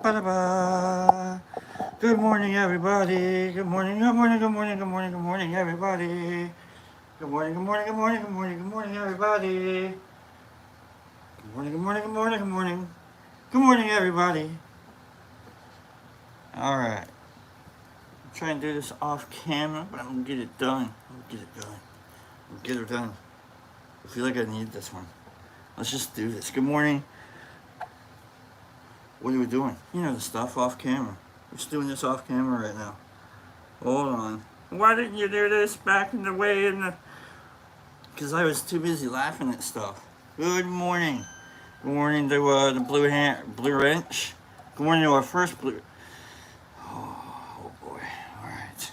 Ba-da-ba. Good morning, everybody. Good morning, good morning, good morning, good morning, good morning, everybody. Good morning, good morning, good morning, good morning, good morning, everybody. Good morning, good morning, good morning, good morning. Good morning, everybody. Alright. I'm trying to do this off camera, but I'm gonna get it done. I'm gonna get it done. I'm gonna get it done. I feel like I need this one. Let's just do this. Good morning. What are we doing? You know the stuff off camera. We're just doing this off camera right now. Hold on. Why didn't you do this back in the way in the... Because I was too busy laughing at stuff. Good morning. Good morning to the Blue Wrench. Good morning to our first Blue... Oh boy. Alright.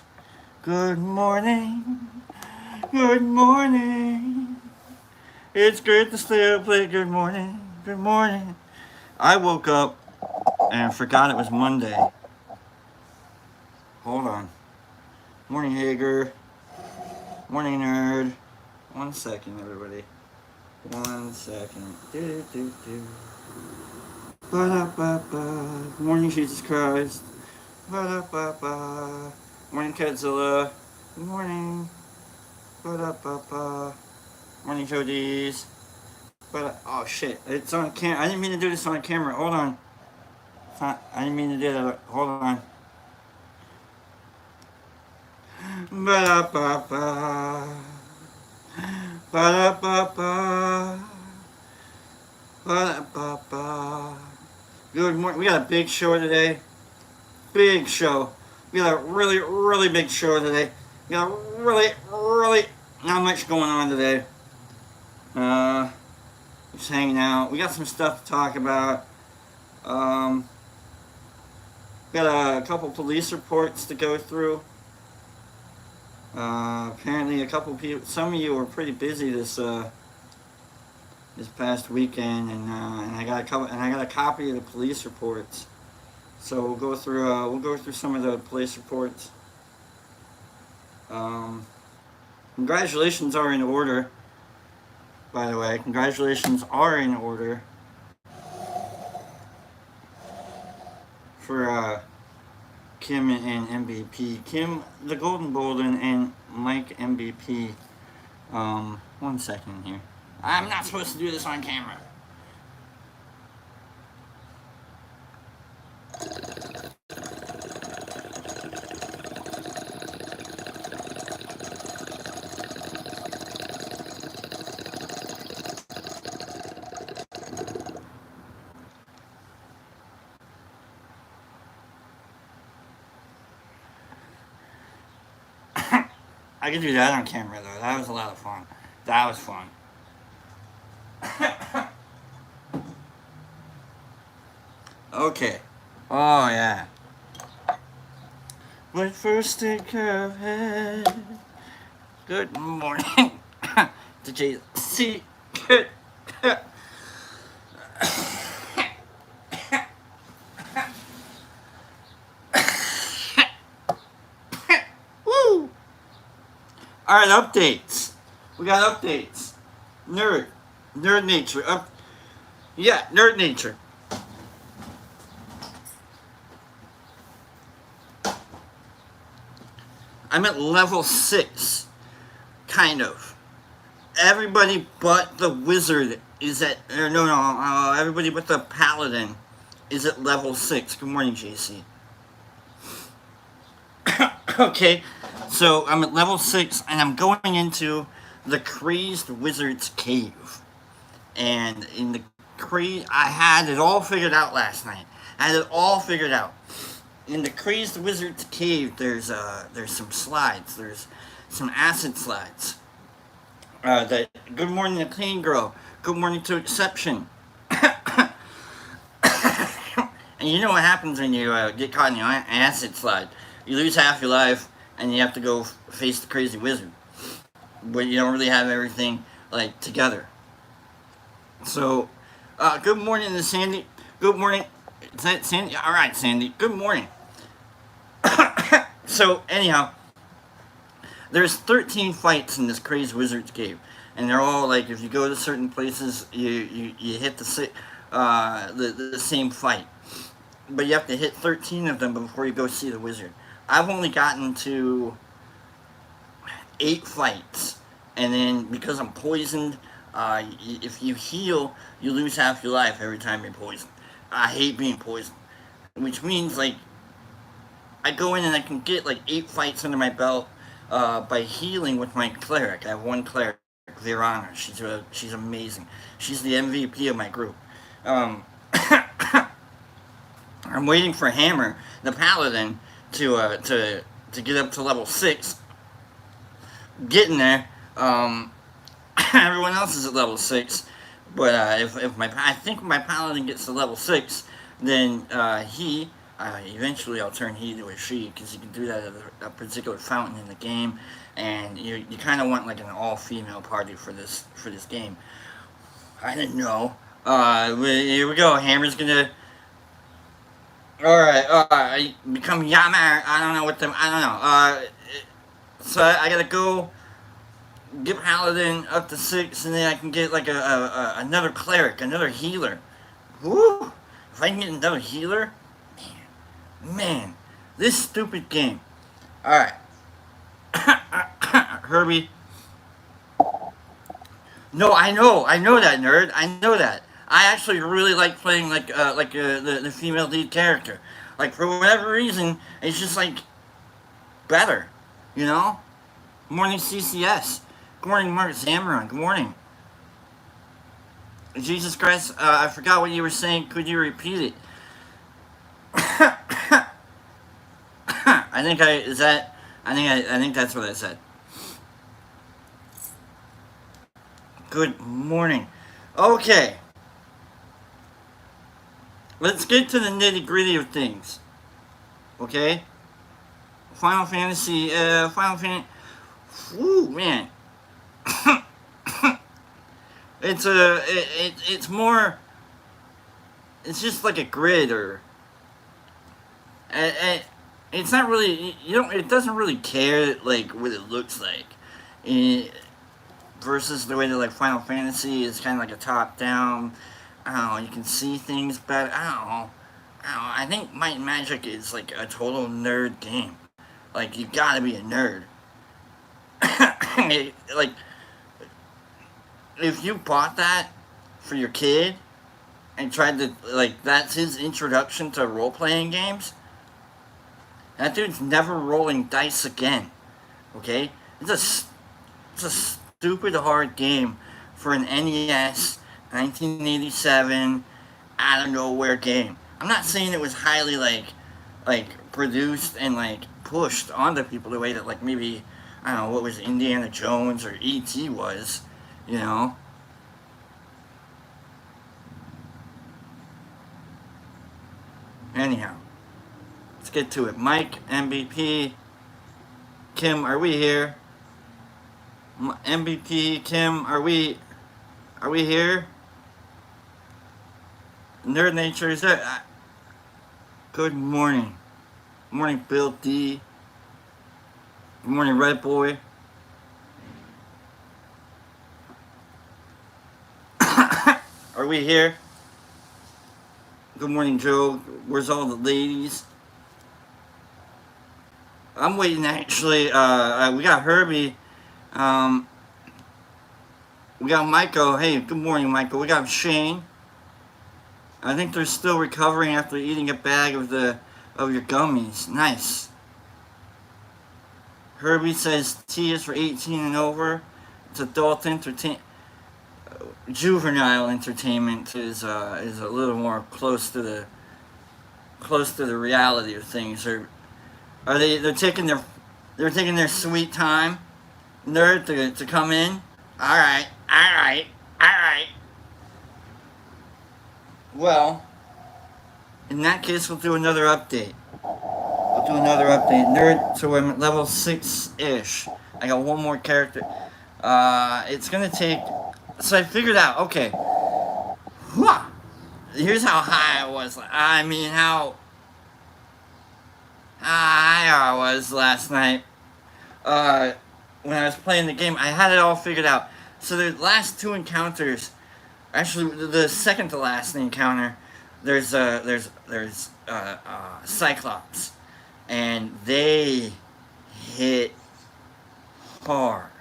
Good morning. Good morning. It's great to still play good morning. Good morning. I woke up and forgot it was Monday. Hold on. Morning, Hager. Morning, nerd. 1 second, everybody. 1 second. Do, do, do. Ba-da-ba-ba. Morning, Jesus Christ. Ba-da-ba-ba. Morning, Kadzilla. Good morning. Ba-da-ba-ba. Morning, Jodies. Oh, shit. It's on camera. I didn't mean to do this on camera. Hold on. I didn't mean to do that. Hold on. Ba-da-ba-ba. Ba-da-ba-ba. Ba-da-ba-ba. Good morning. We got a big show today. Big show. We got a really, really big show today. We got really, really not much going on today. Just hanging out. We got some stuff to talk about. We got a couple police reports to go through. Apparently, a couple people. Some of you were pretty busy this past weekend, and I got a copy of the police reports. So we'll go through some of the police reports. Congratulations are in order. By the way, congratulations are in order for Kim and MVP. Kim, the Golden Bolden, and Mike MVP. 1 second here. I'm not supposed to do this on camera. I could do that on camera though. That was a lot of fun. That was fun. Okay. Oh yeah. But first take care of head. Good morning to JC. Good. Woo! Alright, updates. We got updates. Nerd nature. Nerd nature. I'm at level 6. Kind of. Everybody but the wizard is at... everybody but the paladin is at level 6. Good morning, JC. Okay, so I'm at level 6, and I'm going into the Crazed Wizard's Cave. And in the I had it all figured out last night. I had it all figured out. In the Crazed Wizard's Cave, there's some slides. There's some acid slides. Good morning to Clean Girl. Good morning to Exception. And you know what happens when you get caught in an acid slide. You lose half your life, and you have to go face the crazy wizard. But you don't really have everything, like, together. So, good morning to Sandy. Good morning. Is that Sandy? Alright, Sandy. Good morning. So, anyhow, there's 13 fights in this Crazed Wizard's Cave. And they're all, like, if you go to certain places, you hit the same fight. but you have to hit 13 of them before you go see the wizard. I've only gotten to 8 fights, and then because I'm poisoned, if you heal, you lose half your life every time you're poisoned. I hate being poisoned, which means like I go in and I can get like 8 fights under my belt by healing with my cleric. I have one cleric, Virana. She's amazing. She's the MVP of my group. Um, I'm waiting for Hammer, the paladin, to get up to level 6. Getting there. Everyone else is at level 6, but I think my paladin gets to level 6, then eventually I'll turn he to a she, because you can do that at a particular fountain in the game, and you kind of want like an all-female party for this game. I didn't know. Here we go. Hammer's gonna. All right. Become Yammer. I don't know what them. I don't know. So I gotta go get Paladin up to 6, and then I can get like another cleric, another healer. Woo! If I can get another healer, man, this stupid game. All right, Herbie. No, I know that, nerd. I know that. I actually really like playing the female lead character. Like for whatever reason, it's just like better, you know. Morning CCS. Good morning, Mark Zamaron. Good morning. Jesus Christ, I forgot what you were saying. Could you repeat it? I think that's what I said. Good morning. Okay. Let's get to the nitty-gritty of things. Okay? Final Fantasy. Woo, man. It's more. It's just like a grid, or it's not really. It doesn't really care like what it looks like, versus the way that like Final Fantasy is kind of like a top-down. I don't know. You can see things better. I don't know. I think Might and Magic is like a total nerd game. Like you gotta be a nerd. Like, if you bought that for your kid and tried to, like, that's his introduction to role-playing games, that dude's never rolling dice again. Okay? It's a stupid hard game for an NES 1987 out of nowhere game. I'm not saying it was highly like produced and like pushed onto people the way that like maybe, I don't know, what was Indiana Jones or E.T. was, you know. Anyhow, let's get to it. Mike, MVP, Kim, are we here? MVP, Kim, are we here? Nerd Nature, is that? Good morning. Good morning, Bill D. Good morning, Red Boy. Are we here? Good morning, Joe. Where's all the ladies? I'm waiting, actually. We got Herbie. We got Michael. Hey, good morning, Michael. We got Shane. I think they're still recovering after eating a bag of your gummies. Nice. Herbie says T is for 18 and over. It's adult entertainment. Juvenile entertainment is a little more close to the reality of things. They're taking their sweet time, nerd, to come in. All right. Well, in that case, we'll do another update. Nerd, so I'm at level 6-ish. I got one more character. It's gonna take. So I figured out. Okay. Here's how high I was. I mean, how high I was last night. When I was playing the game, I had it all figured out. So the last 2 encounters, actually the second to last encounter, there's Cyclops, and they hit hard.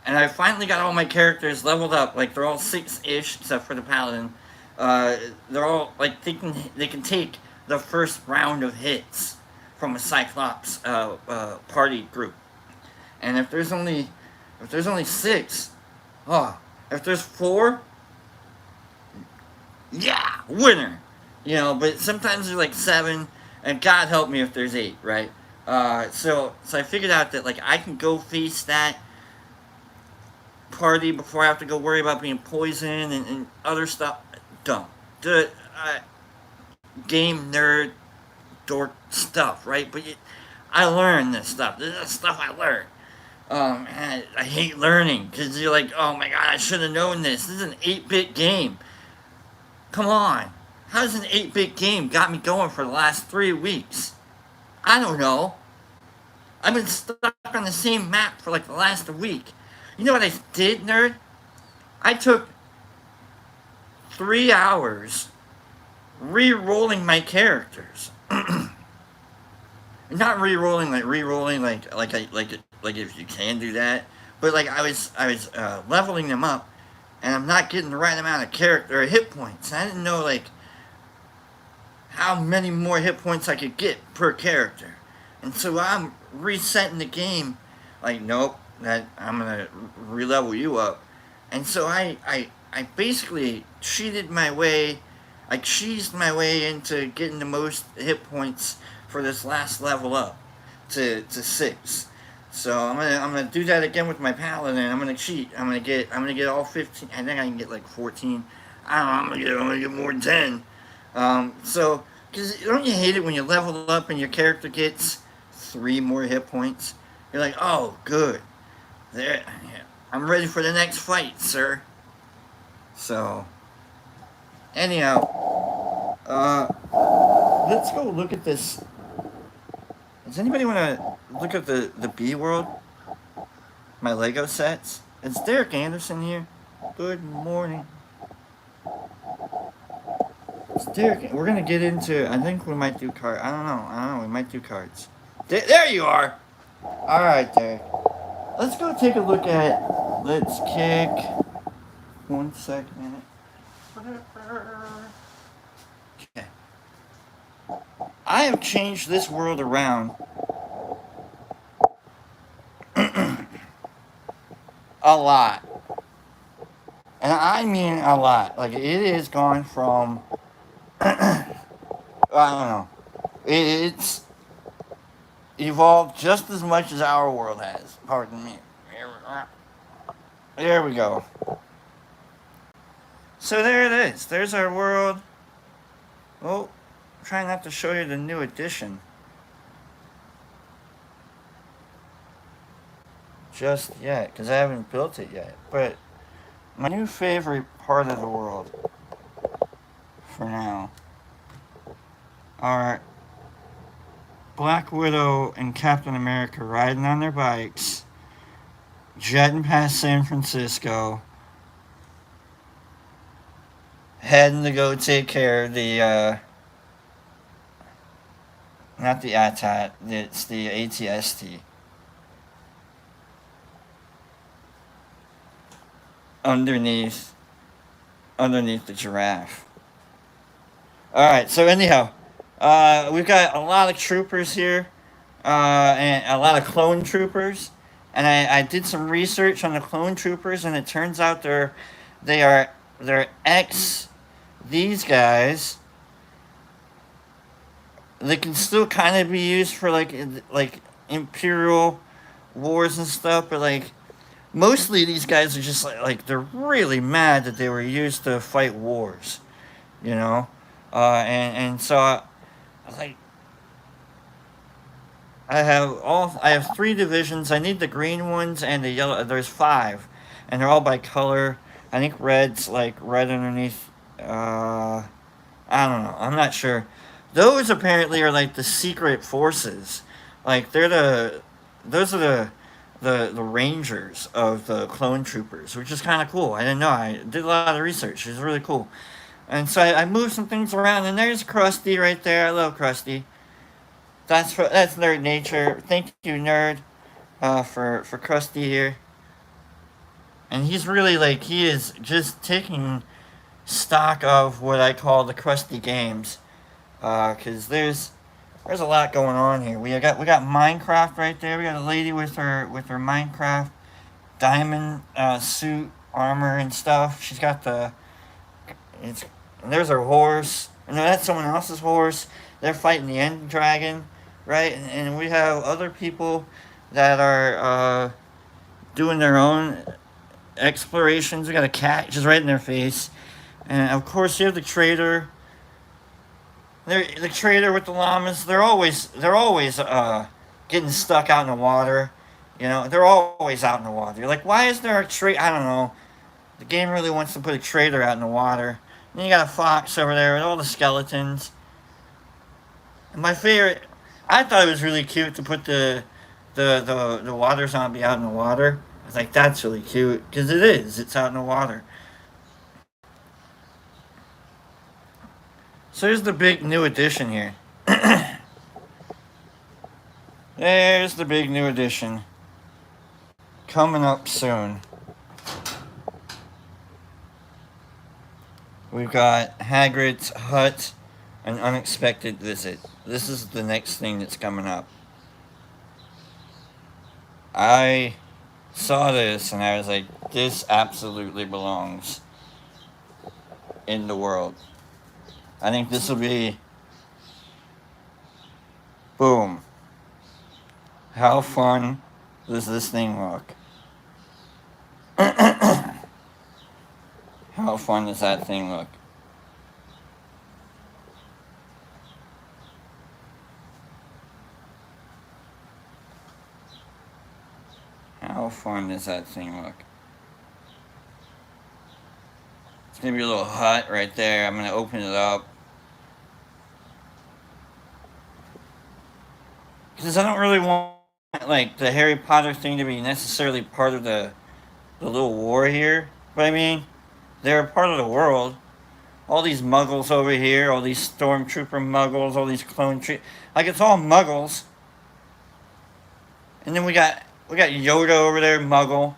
And I finally got all my characters leveled up. Like, they're all 6-ish, except for the Paladin. They're all, like, they can take the first round of hits from a Cyclops party group. And if there's only 6, oh, if there's 4, yeah, winner. You know, but sometimes there's like 7, and God help me if there's 8, right? So I figured out that, like, I can go face that party before I have to go worry about being poisoned and other stuff. Dumb. The game nerd dork stuff, right? But I learned this stuff. This is stuff I learned. And I hate learning because you're like, oh my god, I should have known this. This is an 8-bit game. Come on. How's an 8-bit game got me going for the last 3 weeks? I don't know. I've been stuck on the same map for like the last week. You know what I did, nerd? I took 3 hours re-rolling my characters. Not re-rolling like if you can do that, but like I was leveling them up, and I'm not getting the right amount of character or hit points. I didn't know like how many more hit points I could get per character, and so I'm resetting the game. Like, nope, that I'm gonna re-level you up, and so I basically cheated my way. I cheesed my way into getting the most hit points for this last level up to 6. So I'm gonna do that again with my Paladin. I'm gonna cheat. I'm gonna get all 15. I think I can get like 14. I don't know. I'm gonna get more than 10. So, because don't you hate it when you level up and your character gets 3 more hit points? You're like, oh, good. There, I'm ready for the next fight, sir. So, anyhow, let's go look at this. Does anybody want to look at the B world? My Lego sets? Is Derek Anderson here? Good morning. It's Derek. We're going to get into, I think we might do cards. I don't know. We might do cards. There you are. All right, Derek. Let's go take a look at, let's kick. 1 second. Okay. I have changed this world around a lot. And I mean a lot. Like, it has gone from, I don't know. It's evolved just as much as our world has. Pardon me. There we go. So there it is. There's our world. Oh, trying not to show you the new edition just yet, because I haven't built it yet. But my new favorite part of the world for now are Black Widow and Captain America riding on their bikes, jetting past San Francisco, heading to go take care of the, not the ATAT, it's the ATST. Underneath the giraffe. Alright, so anyhow, we've got a lot of troopers here, and a lot of clone troopers, and I did some research on the clone troopers, and it turns out they're these guys. They can still kind of be used for like Imperial wars and stuff, but like mostly these guys are just like they're really mad that they were used to fight wars, you know, and so I like I have 3 divisions. I need the green ones and the yellow. There's 5, and they're all by color. I think red's like red underneath. I don't know. I'm not sure. Those apparently are like the secret forces. Like those are the rangers of the clone troopers, which is kind of cool. I didn't know. I did a lot of research. It's really cool. And so I moved some things around, and there's Krusty right there. I love Krusty. That's Nerd Nature. Thank you, Nerd, for Krusty here. And he's really like he is just taking stock of what I call the Krusty games, because there's a lot going on here. We got Minecraft right there. We got a lady with her Minecraft diamond suit armor and stuff. She's got it's and there's her horse. And that's someone else's horse. They're fighting the end dragon, right? And we have other people that are doing their own explorations. We got a cat just right in their face, and of course you have the trader. The trader with the llamas. They're always getting stuck out in the water. They're always out in the water. You're like, why is there a trader? I don't know. The game really wants to put a trader out in the water. And then you got a fox over there with all the skeletons. And my favorite, I thought it was really cute to put the water zombie out in the water. I was like, that's really cute because it is. It's out in the water. So here's the big new addition here. There's the big new addition. Coming up soon. We've got Hagrid's hut, an unexpected visit. This is the next thing that's coming up. I saw this and I was like, this absolutely belongs in the world. I think this will be boom. How fun does this thing look? How fun does that thing look? How fun does that thing look? It's gonna be a little hut right there. I'm gonna open it up. Because I don't really want like the Harry Potter thing to be necessarily part of the little war here. But I mean, they're a part of the world. All these muggles over here, all these stormtrooper muggles, all these clone like it's all muggles. And then we got Yoda over there, muggle.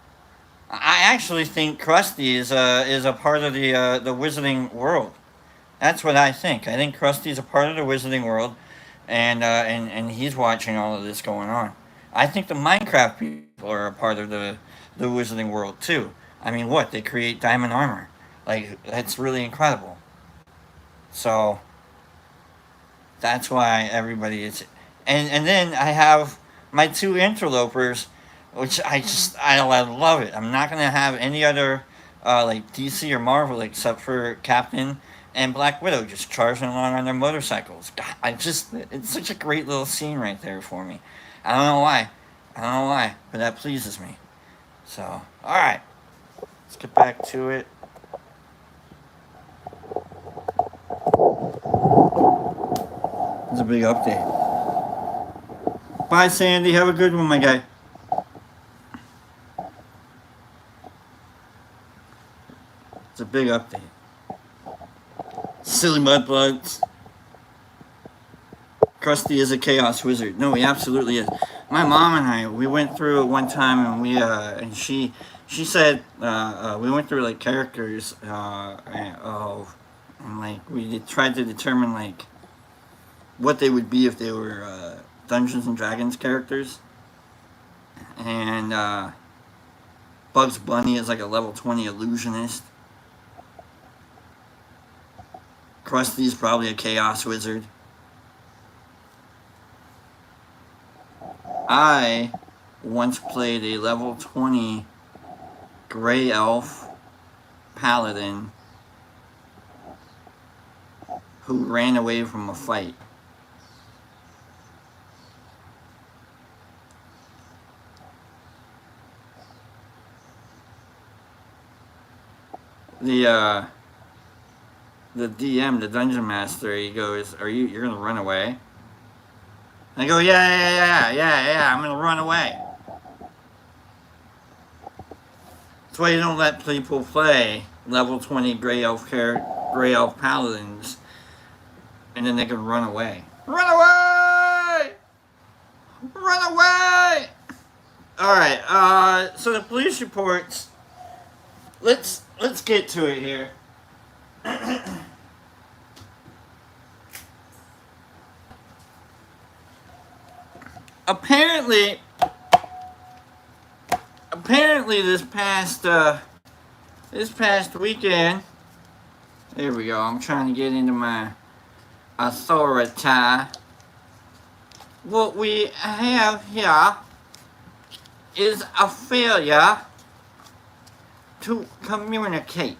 I actually think Krusty is a part of the Wizarding world. That's what I think. I think Krusty's a part of the Wizarding world, and he's watching all of this going on. I think the Minecraft people are a part of the Wizarding world too. I mean, what they create diamond armor, like that's really incredible. So that's why everybody is, and then I have my two interlopers, which I love it. I'm not gonna have any other like DC or Marvel except for Captain and Black Widow just charging along on their motorcycles. God, it's such a great little scene right there for me. I don't know why. I don't know why, but that pleases me. So, all right, let's get back to it. It's a big update. Bye, Sandy. Have a good one, my guy. It's a big update. Silly mudbloods. Krusty is a chaos wizard. No, he absolutely is. My mom and I, we went through it one time, and and she said we went through like characters, and like we tried to determine like what they would be if they were Dungeons and Dragons characters, and Bugs Bunny is like a level 20 illusionist. Krusty's probably a chaos wizard. I once played a level 20 gray elf paladin who ran away from a fight. The DM, the dungeon master, he goes, you're gonna run away? And I go, yeah, I'm gonna run away. That's why you don't let people play level 20 gray elf gray elf paladins, and then they can run away. Run away! Run away! Alright, so the police reports, let's get to it here. Apparently this past weekend, there we go, I'm trying to get into my authority. What we have here is a failure to communicate.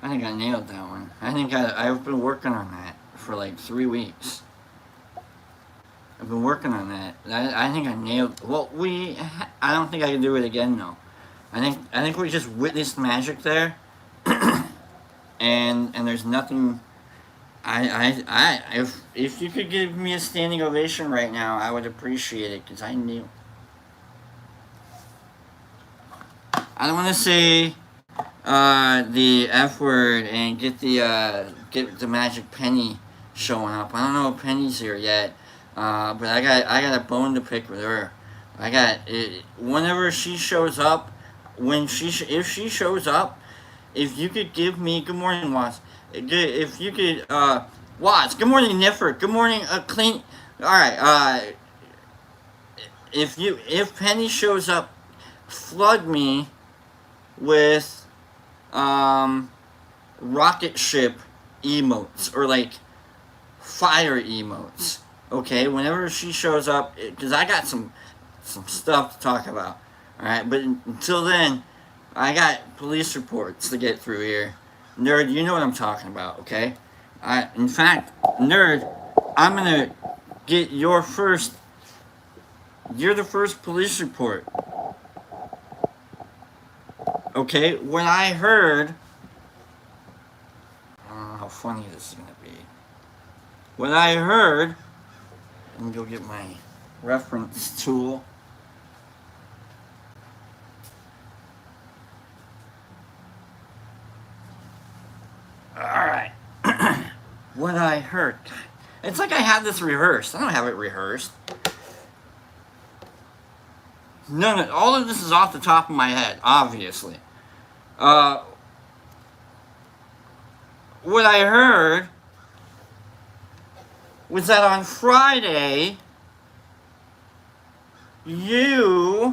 I think I nailed that one. I've been working on that for like 3 weeks. I've been working on that. I think I nailed. Well, I don't think I can do it again though. I think we just witnessed magic there, and there's nothing. If you could give me a standing ovation right now, I would appreciate it because I knew. I don't want to say the F word and get the magic penny showing up. I don't know if Penny's here yet, but I got a bone to pick with her. I got it whenever she shows up. If she shows up, if you could give me good morning, Watts. If you could, Watts. Good morning, Nifford. Good morning, Clean. All right. If Penny shows up, flood me with rocket ship emotes or like fire emotes. Okay, whenever she shows up, because I got some stuff to talk about. All right, but until then, I got police reports to get through here. Nerd, you know what I'm talking about, okay? In fact, Nerd, I'm gonna get your first. You're the first police report. Okay, when I heard, I don't know how funny this is gonna be. When I heard, let me go get my reference tool. Alright. What I heard. It's like I had this rehearsed. I don't have it rehearsed. All of this is off the top of my head, obviously. What I heard was that on Friday, yeah,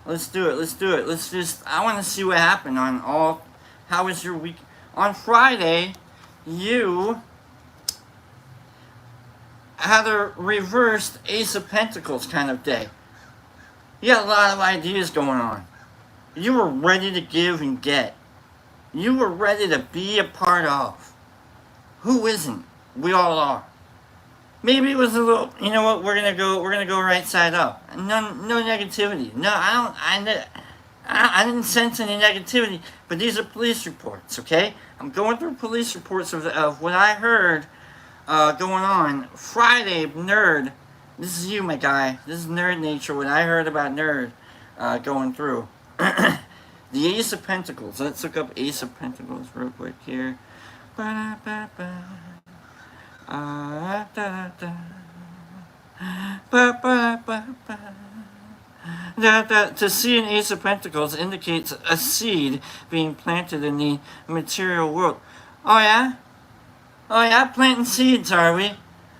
let's do it. I want to see what happened how was your week? On Friday, you had a reversed Ace of Pentacles kind of day. You had a lot of ideas going on. You were ready to give and get. You were ready to be a part of. Who isn't? We all are. Maybe it was a little, you know what, we're gonna go right side up. No negativity. No, I didn't sense any negativity, but these are police reports, okay? I'm going through police reports of what I heard going on. Friday, Nerd, this is you, my guy. This is Nerd Nature, what I heard about Nerd going through. The Ace of Pentacles. Let's look up Ace of Pentacles real quick here. To see an Ace of Pentacles indicates a seed being planted in the material world. Oh yeah? Oh yeah? Planting seeds, are we?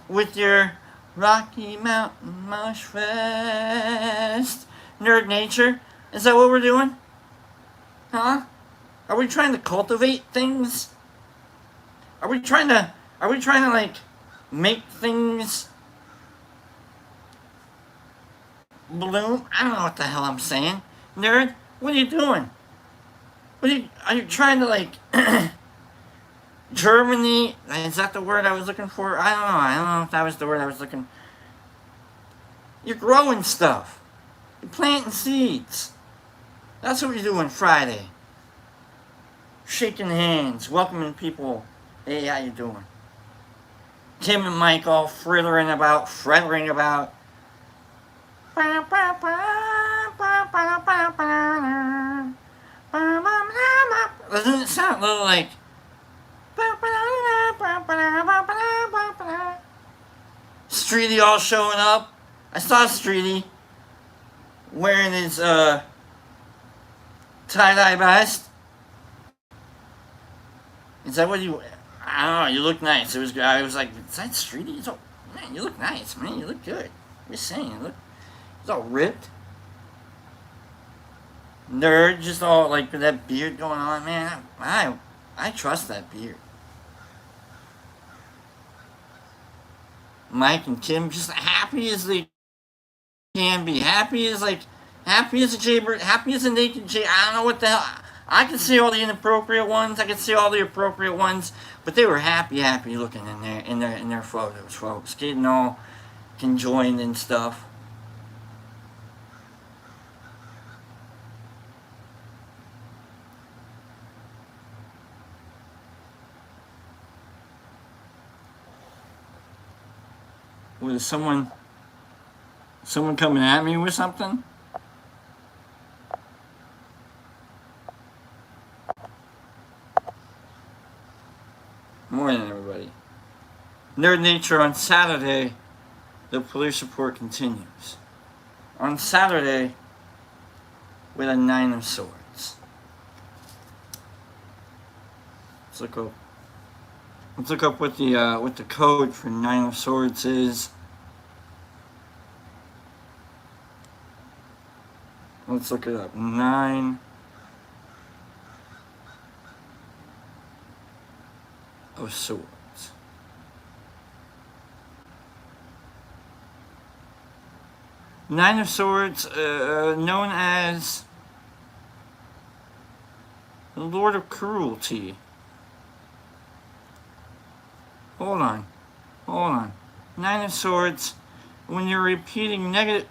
With your Rocky Mountain Mosh Fest. Nerd Nature? Is that what we're doing? Huh? Are we trying to cultivate things? Are we trying to like make things bloom? I don't know what the hell I'm saying. Nerd, what are you doing? Are you trying to like Germany? Is that the word I was looking for? I don't know if that was the word I was looking. You're growing stuff. You're planting seeds. That's what you're doing Friday. Shaking hands, welcoming people. Hey, how you doing? Tim and Mike all frittering about. Doesn't it sound a little like... Streety all showing up? I saw Streety wearing his tie-dye vest. Is that what you... I don't know, you look nice. I was like, is that Streety? Man, you look nice, man. You look good. I'm just saying, you look... He's all ripped. Nerd, just all like with that beard going on, man. I trust that beard. Mike and Kim just happy as they can be. Happy as a jaybird, happy as a naked jay. I don't know what the hell. I can see all the inappropriate ones. I can see all the appropriate ones, but they were happy looking in their photos, folks. Getting all conjoined and stuff. Was someone coming at me with something? Morning, everybody. Nerd Nature on Saturday, the police report continues. On Saturday, with a 9 of swords. Let's look up what the code for 9 of swords is. Let's look it up. 9 of swords. Nine of Swords, known as the Lord of Cruelty. Hold on. 9 of Swords, when you're repeating negative,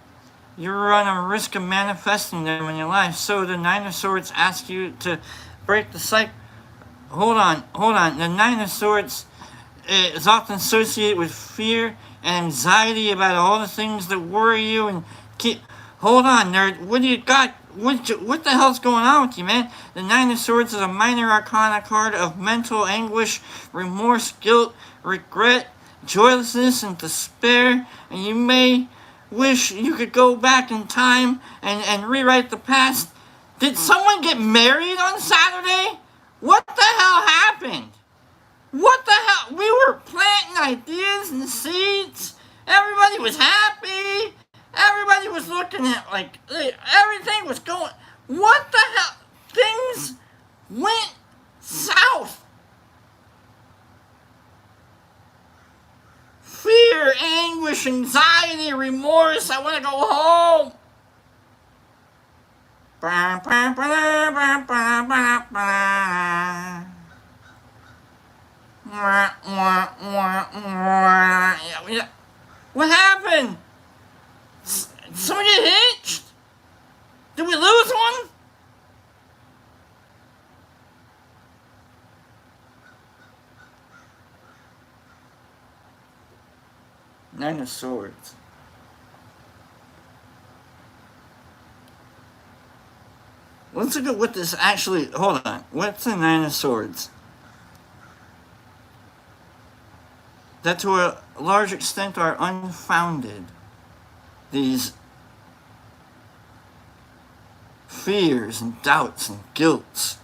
you run a risk of manifesting them in your life. So the 9 of Swords asks you to break the cycle. Hold on. The 9 of Swords is often associated with fear and anxiety about all the things that worry you and keep... Hold on, nerd. What do you got? What the hell's going on with you, man? The 9 of Swords is a minor arcana card of mental anguish, remorse, guilt, regret, joylessness, and despair. And you may wish you could go back in time and rewrite the past. Did someone get married on Saturday? What the hell happened? What the hell? We were planting ideas and seeds. Everybody was happy. Everybody was looking at like everything was going. What the hell? Things went south. Fear, anguish, anxiety, remorse. I want to go home. What happened? Someone get hitched? Did we lose one? Nine of Swords. Let's look at what this actually... Hold on. What's the 9 of Swords? That to a large extent are unfounded. These fears and doubts and guilts.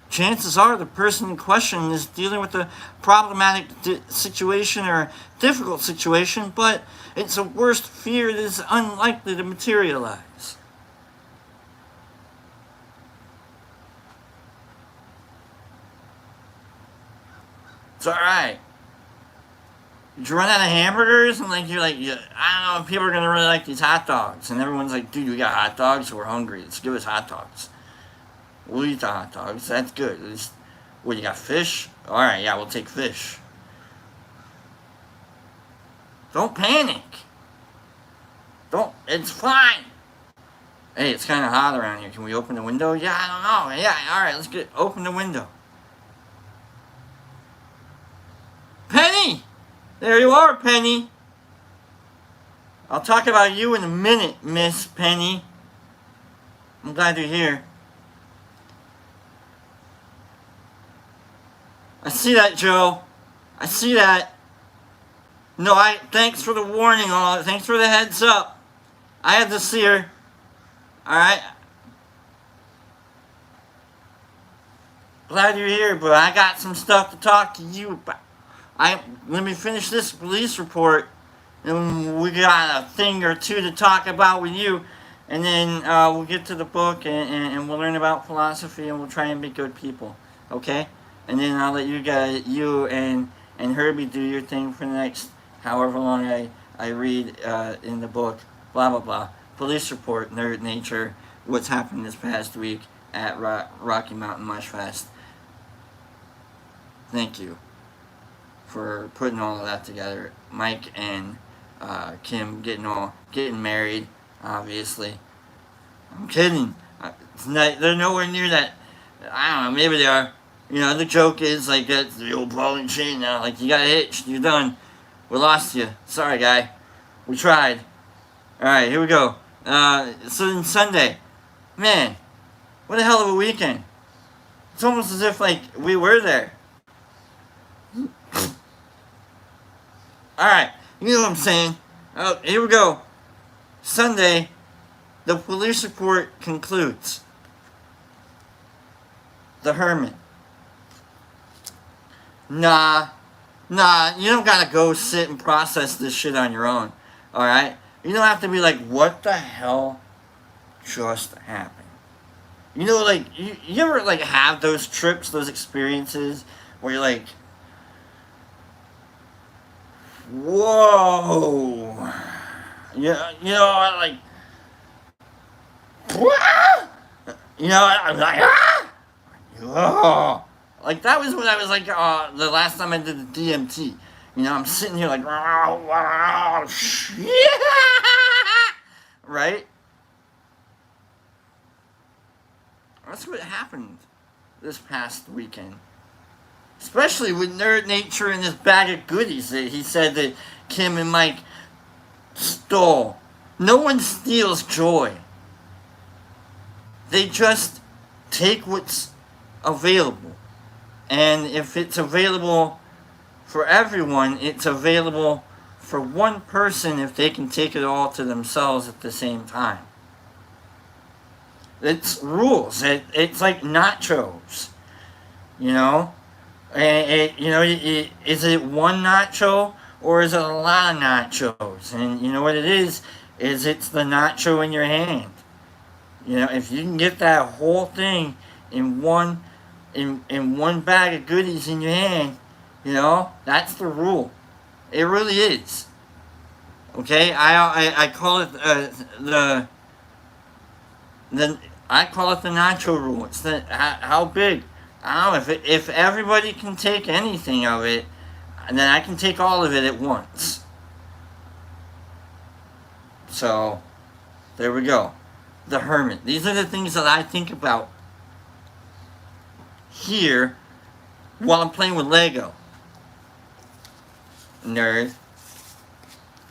Chances are the person in question is dealing with a problematic situation or a difficult situation, but it's a worst fear that is unlikely to materialize. It's alright. Did you run out of hamburgers? And you're like, yeah, I don't know if people are going to really like these hot dogs. And everyone's like, dude, we got hot dogs? We're hungry. Let's give us hot dogs. We'll eat the hot dogs. That's good. What, you got fish? Alright, yeah, we'll take fish. Don't panic. It's fine. Hey, it's kind of hot around here. Can we open the window? Yeah, I don't know. Yeah, alright, let's open the window. Penny! There you are, Penny. I'll talk about you in a minute, Miss Penny. I'm glad you're here. I see that, Joe. I see that. No, thanks for the warning, all. Thanks for the heads up. I had to see her. Alright? Glad you're here, but I got some stuff to talk to you about. Let me finish this police report, and we got a thing or two to talk about with you, and then we'll get to the book, and we'll learn about philosophy, and we'll try and be good people, okay? And then I'll let you and Herbie do your thing for the next however long I read in the book, blah, blah, blah. Police report, nerd nature, what's happened this past week at Rocky Mountain Mush Fest. Thank you for putting all of that together. Mike and Kim getting married, obviously. I'm kidding. They're nowhere near that. I don't know, maybe they are. You know, the joke is like that's the old ball and chain now. Like, you got hitched, you're done. We lost you. Sorry, guy. We tried. Alright, here we go. So then Sunday. Man, what a hell of a weekend. It's almost as if, like, we were there. Alright, you know what I'm saying. Oh, here we go. Sunday, the police report concludes. The Hermit. Nah, you don't gotta go sit and process this shit on your own. Alright? You don't have to be like, what the hell just happened? You know, like, you ever, like, have those trips, those experiences, where you're like, whoa. You know, like, you know, I'm like, oh. Like, that was when I was like, the last time I did the DMT. You know, I'm sitting here like, right? That's what happened this past weekend. Especially with Nerd Nature and this bag of goodies that he said that Kim and Mike stole. No one steals joy. They just take what's available. And if it's available for everyone, it's available for one person if they can take it all to themselves at the same time. It's rules. It's like nachos, you know? Is it one nacho or is it a lot of nachos? And you know what it is it's the nacho in your hand. You know, if you can get that whole thing in one bag of goodies in your hand, you know, that's the rule. It really is. Okay, I call it I call it the nacho rule. It's how big. I don't know if everybody can take anything of it, then I can take all of it at once. So, there we go. The Hermit. These are the things that I think about here while I'm playing with Lego. Nerd.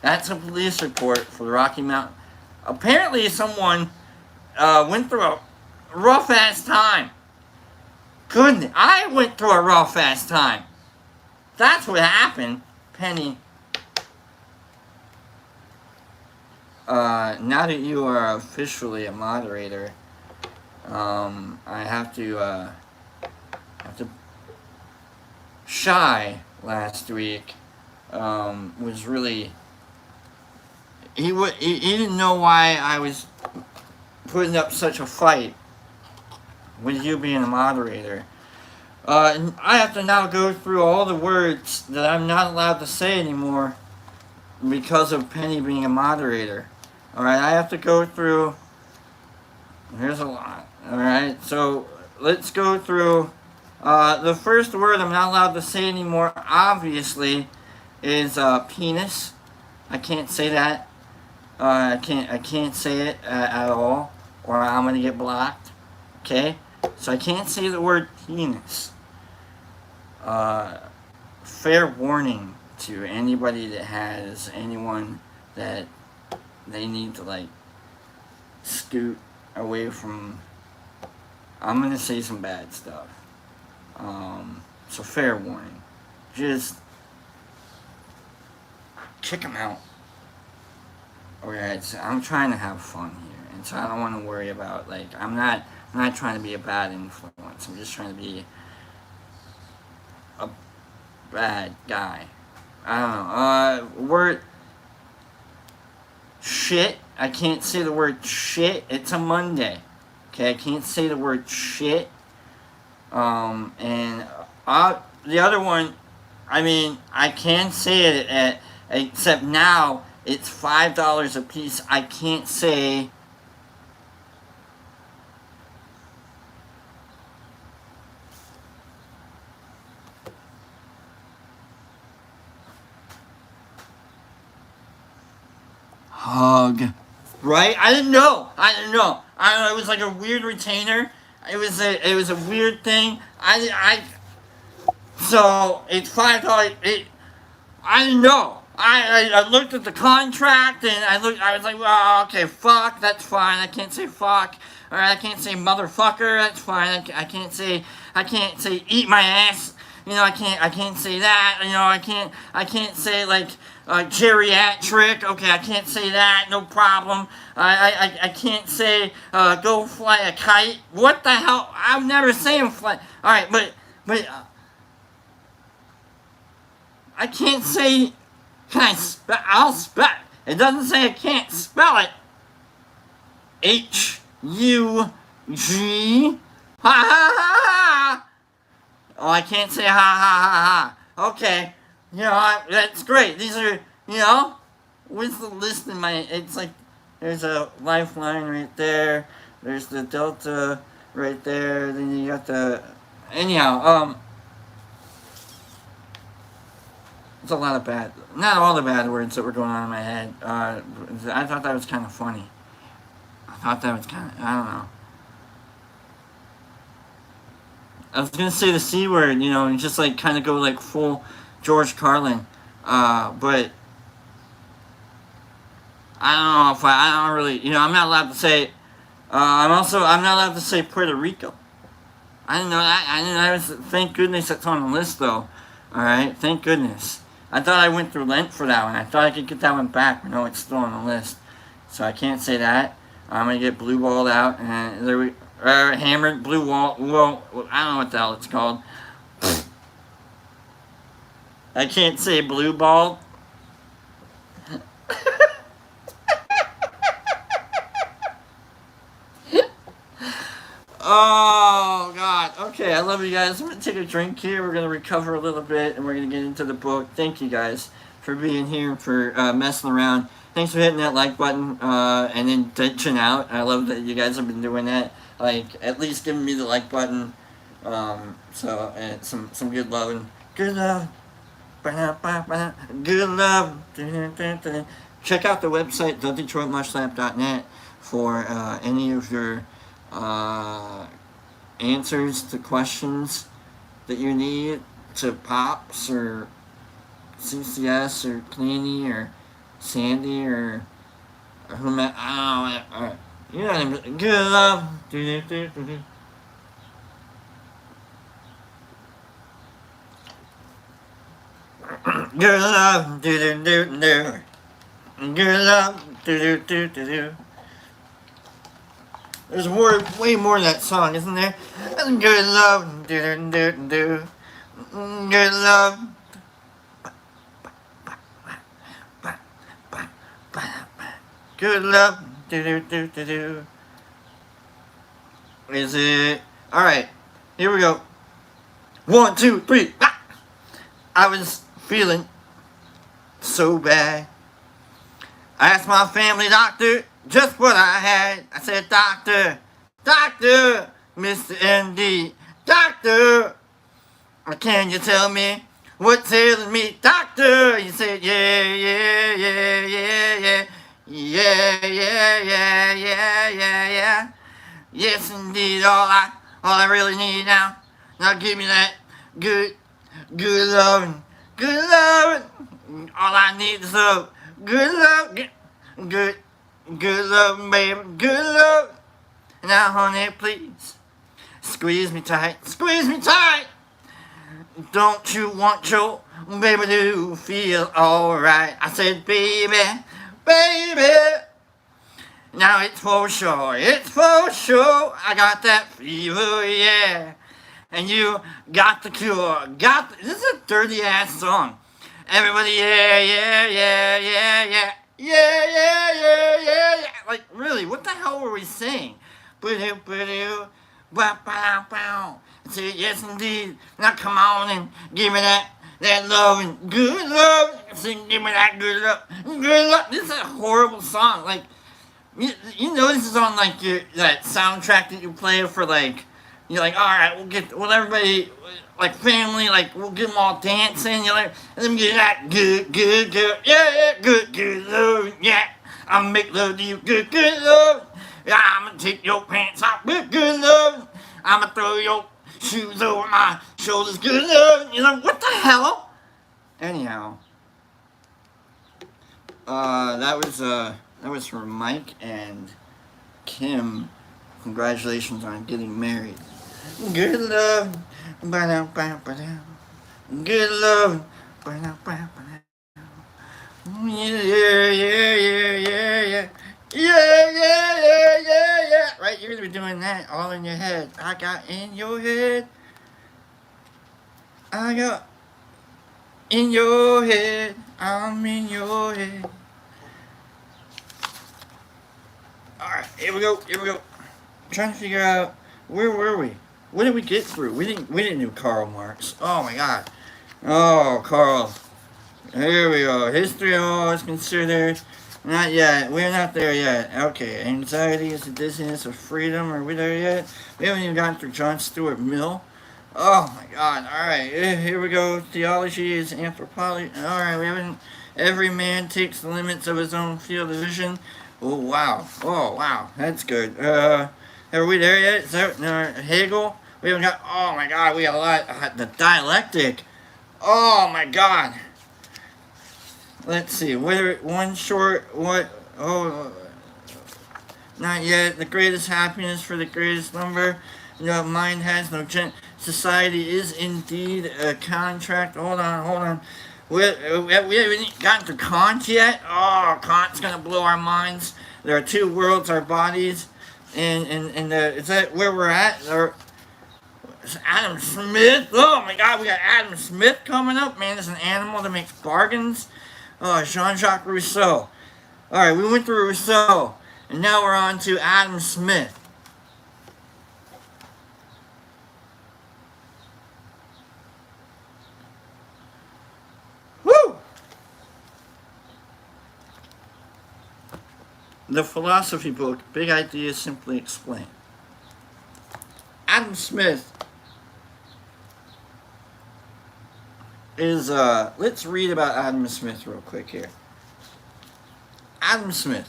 That's a police report for the Rocky Mountain. Apparently someone went through a rough ass time. Goodness, I went through a rough ass time. That's what happened, Penny. Now that you are officially a moderator, I have to Shy last week was really he didn't know why I was putting up such a fight with you being a moderator. And I have to now go through all the words that I'm not allowed to say anymore because of Penny being a moderator. Alright, I have to go through. There's a lot. Alright, so let's go through. The first word I'm not allowed to say anymore, obviously, is penis. I can't say that. I can't say it at all, or I'm gonna get blocked. Okay, so I can't say the word penis. Fair warning to anybody that has anyone that they need to, like, scoot away from, I'm gonna say some bad stuff. So fair warning. Just kick them out. Okay, I'm trying to have fun here, and so I don't want to worry about, like, I'm not trying to be a bad influence. I'm just trying to be a bad guy. I don't know. Word shit. I can't say the word shit. It's a Monday. Okay, I can't say the word shit. And the other one, I mean, I can say it except now it's $5 a piece. I can't say hug. Right? I didn't know. It was like a weird retainer. It was a weird thing. So it's $5. I didn't know. I looked at the contract and I was like, well, okay, fuck, that's fine. I can't say fuck. Alright, I can't say motherfucker, that's fine. I can't say eat my ass. You know, I can't say that. You know, I can't say like geriatric. Okay, I can't say that. No problem. I can't say go fly a kite. What the hell? I'm never saying fly. All right, but I can't say. Can I spell? I'll spell. It doesn't say I can't spell it. H-U-G. Ha ha ha ha. Oh, I can't say ha ha ha ha. Okay. You know, that's great. These are, you know, where's the list in my, it's like, there's a lifeline right there. There's the Delta right there. Then you got the, anyhow, it's a lot of bad, not all the bad words that were going on in my head. I thought that was kind of funny. I don't know. I was gonna say the C word, you know, and just like kind of go like full George Carlin, but I don't know if I don't really, you know, I'm not allowed to say. I'm not allowed to say Puerto Rico. I didn't know that. Thank goodness that's on the list though. All right, thank goodness. I thought I went through Lent for that one. I thought I could get that one back, but no, it's still on the list. So I can't say that. I'm gonna get blue balled out, and there we hammered blue wall. Well, I don't know what the hell it's called. I can't say blue ball. Oh God. Okay, I love you guys. I'm gonna take a drink here. We're gonna recover a little bit, and we're gonna get into the book. Thank you guys for being here, for messing around. Thanks for hitting that like button and then ditching out. I love that you guys have been doing that. Like at least giving me the like button. So and some good love and good love. Good love. Check out the website thedetroitmushlab.net for any of your answers to questions that you need to Pops or CCS or Clanny or Sandy or whomever. I don't know. You know what I mean? Good love. Good love. Good love. There's way more to that song, isn't there? Good love. Good love. Good love. Is it? Alright. Here we go. 1, 2, 3. Ah! I was feeling so bad. I asked my family doctor just what I had. I said, Doctor, Mr. MD, Doctor, can you tell me what's ailing me, Doctor? He said, yeah. Yes, indeed, all I really need now. Now give me that good loving. All I need is love. Good love. Good. Good love, baby, good love. Now, honey, please, squeeze me tight, squeeze me tight. Don't you want your baby to feel alright? I said, baby, baby. Now it's for sure, it's for sure. I got that fever, yeah. And you got the cure. This is a dirty ass song. Everybody, yeah, yeah, yeah, yeah, yeah. Yeah, yeah, yeah, yeah, yeah. Like, really, what the hell were we saying? Bow, bow, bow. Say, yes, indeed. Now come on and give me that love and good love. Sing, give me that good love. Good love. This is a horrible song. Like, you know this is on, like, that soundtrack that you play for, like, you're like, alright, we'll everybody, like, family, like, we'll get them all dancing. You're like, let me get that good, good, good. Yeah, yeah, good, good love. Yeah, I'ma make love to you. Good, good love. Yeah, I'ma take your pants off. Good, good love. I'ma throw your shoes over my shoulders. Good love. You know, what the hell? Anyhow, that was from Mike and Kim. Congratulations on getting married. Good love. Ba-da-ba-ba-da. Good love. Ba-da-ba-ba-da. Yeah, yeah, yeah, yeah, yeah. Yeah, yeah, yeah, yeah, yeah. Right, you're gonna be doing that all in your head. I got in your head. I got in your head. I'm in your head. Alright, here we go, here we go. I'm trying to figure out, where were we? What did we get through? We didn't do Karl Marx. Oh my god. Oh, Karl. Here we go. History of all is considered. Not yet. We're not there yet. Okay. Anxiety is the dizziness of freedom. Are we there yet? We haven't even gotten through John Stuart Mill. Oh my god. Alright. Here we go. Theology is anthropology. Alright. We haven't. Every man takes the limits of his own field of vision. Oh wow. Oh wow. That's good. Are we there yet? Is that Hegel? We haven't got. Oh my god. We got a lot. The dialectic. Oh my god. Let's see. One short. What? Oh, not yet. The greatest happiness for the greatest number. No, mind has no society is indeed a contract. Hold on. We haven't gotten to Kant yet. Oh, Kant's gonna blow our minds. There are two worlds, our bodies, and is that where we're at? Or Adam Smith. Oh my God, we got Adam Smith coming up. Man, there's an animal that makes bargains. Oh, Jean-Jacques Rousseau. Alright, we went through Rousseau, and now we're on to Adam Smith. Woo! The philosophy book, Big Ideas Simply Explained. Adam Smith is, let's read about Adam Smith real quick here. Adam Smith,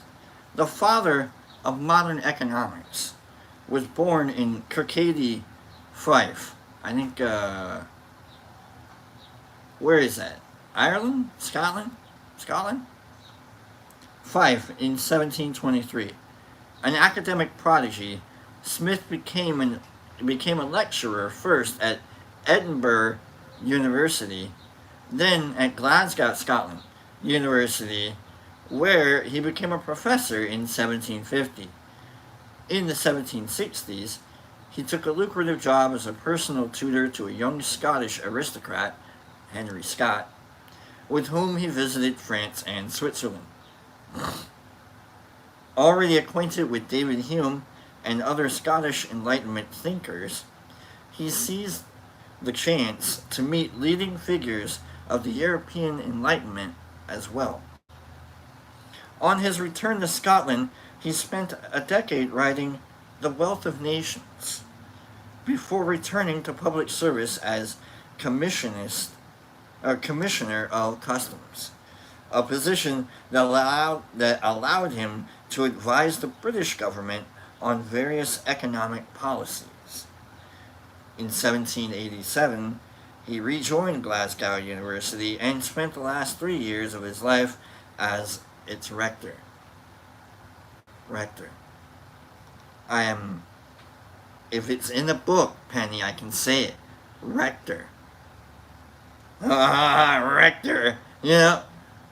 the father of modern economics, was born in Kirkcaldy, Fife. I think, where is that? Ireland? Scotland? Fife in 1723. An academic prodigy, Smith became a lecturer first at Edinburgh University, then at Glasgow, Scotland University, where he became a professor in 1750. In the 1760s, he took a lucrative job as a personal tutor to a young Scottish aristocrat, Henry Scott, with whom he visited France and Switzerland. Already acquainted with David Hume and other Scottish Enlightenment thinkers, he seized the chance to meet leading figures of the European Enlightenment as well. On his return to Scotland, he spent a decade writing The Wealth of Nations, before returning to public service as Commissioner of Customs, a position that allowed him to advise the British government on various economic policies. In 1787, he rejoined Glasgow University and spent the last 3 years of his life as its rector. Rector. I am... If it's in the book, Penny, I can say it. Rector. Rector. You know,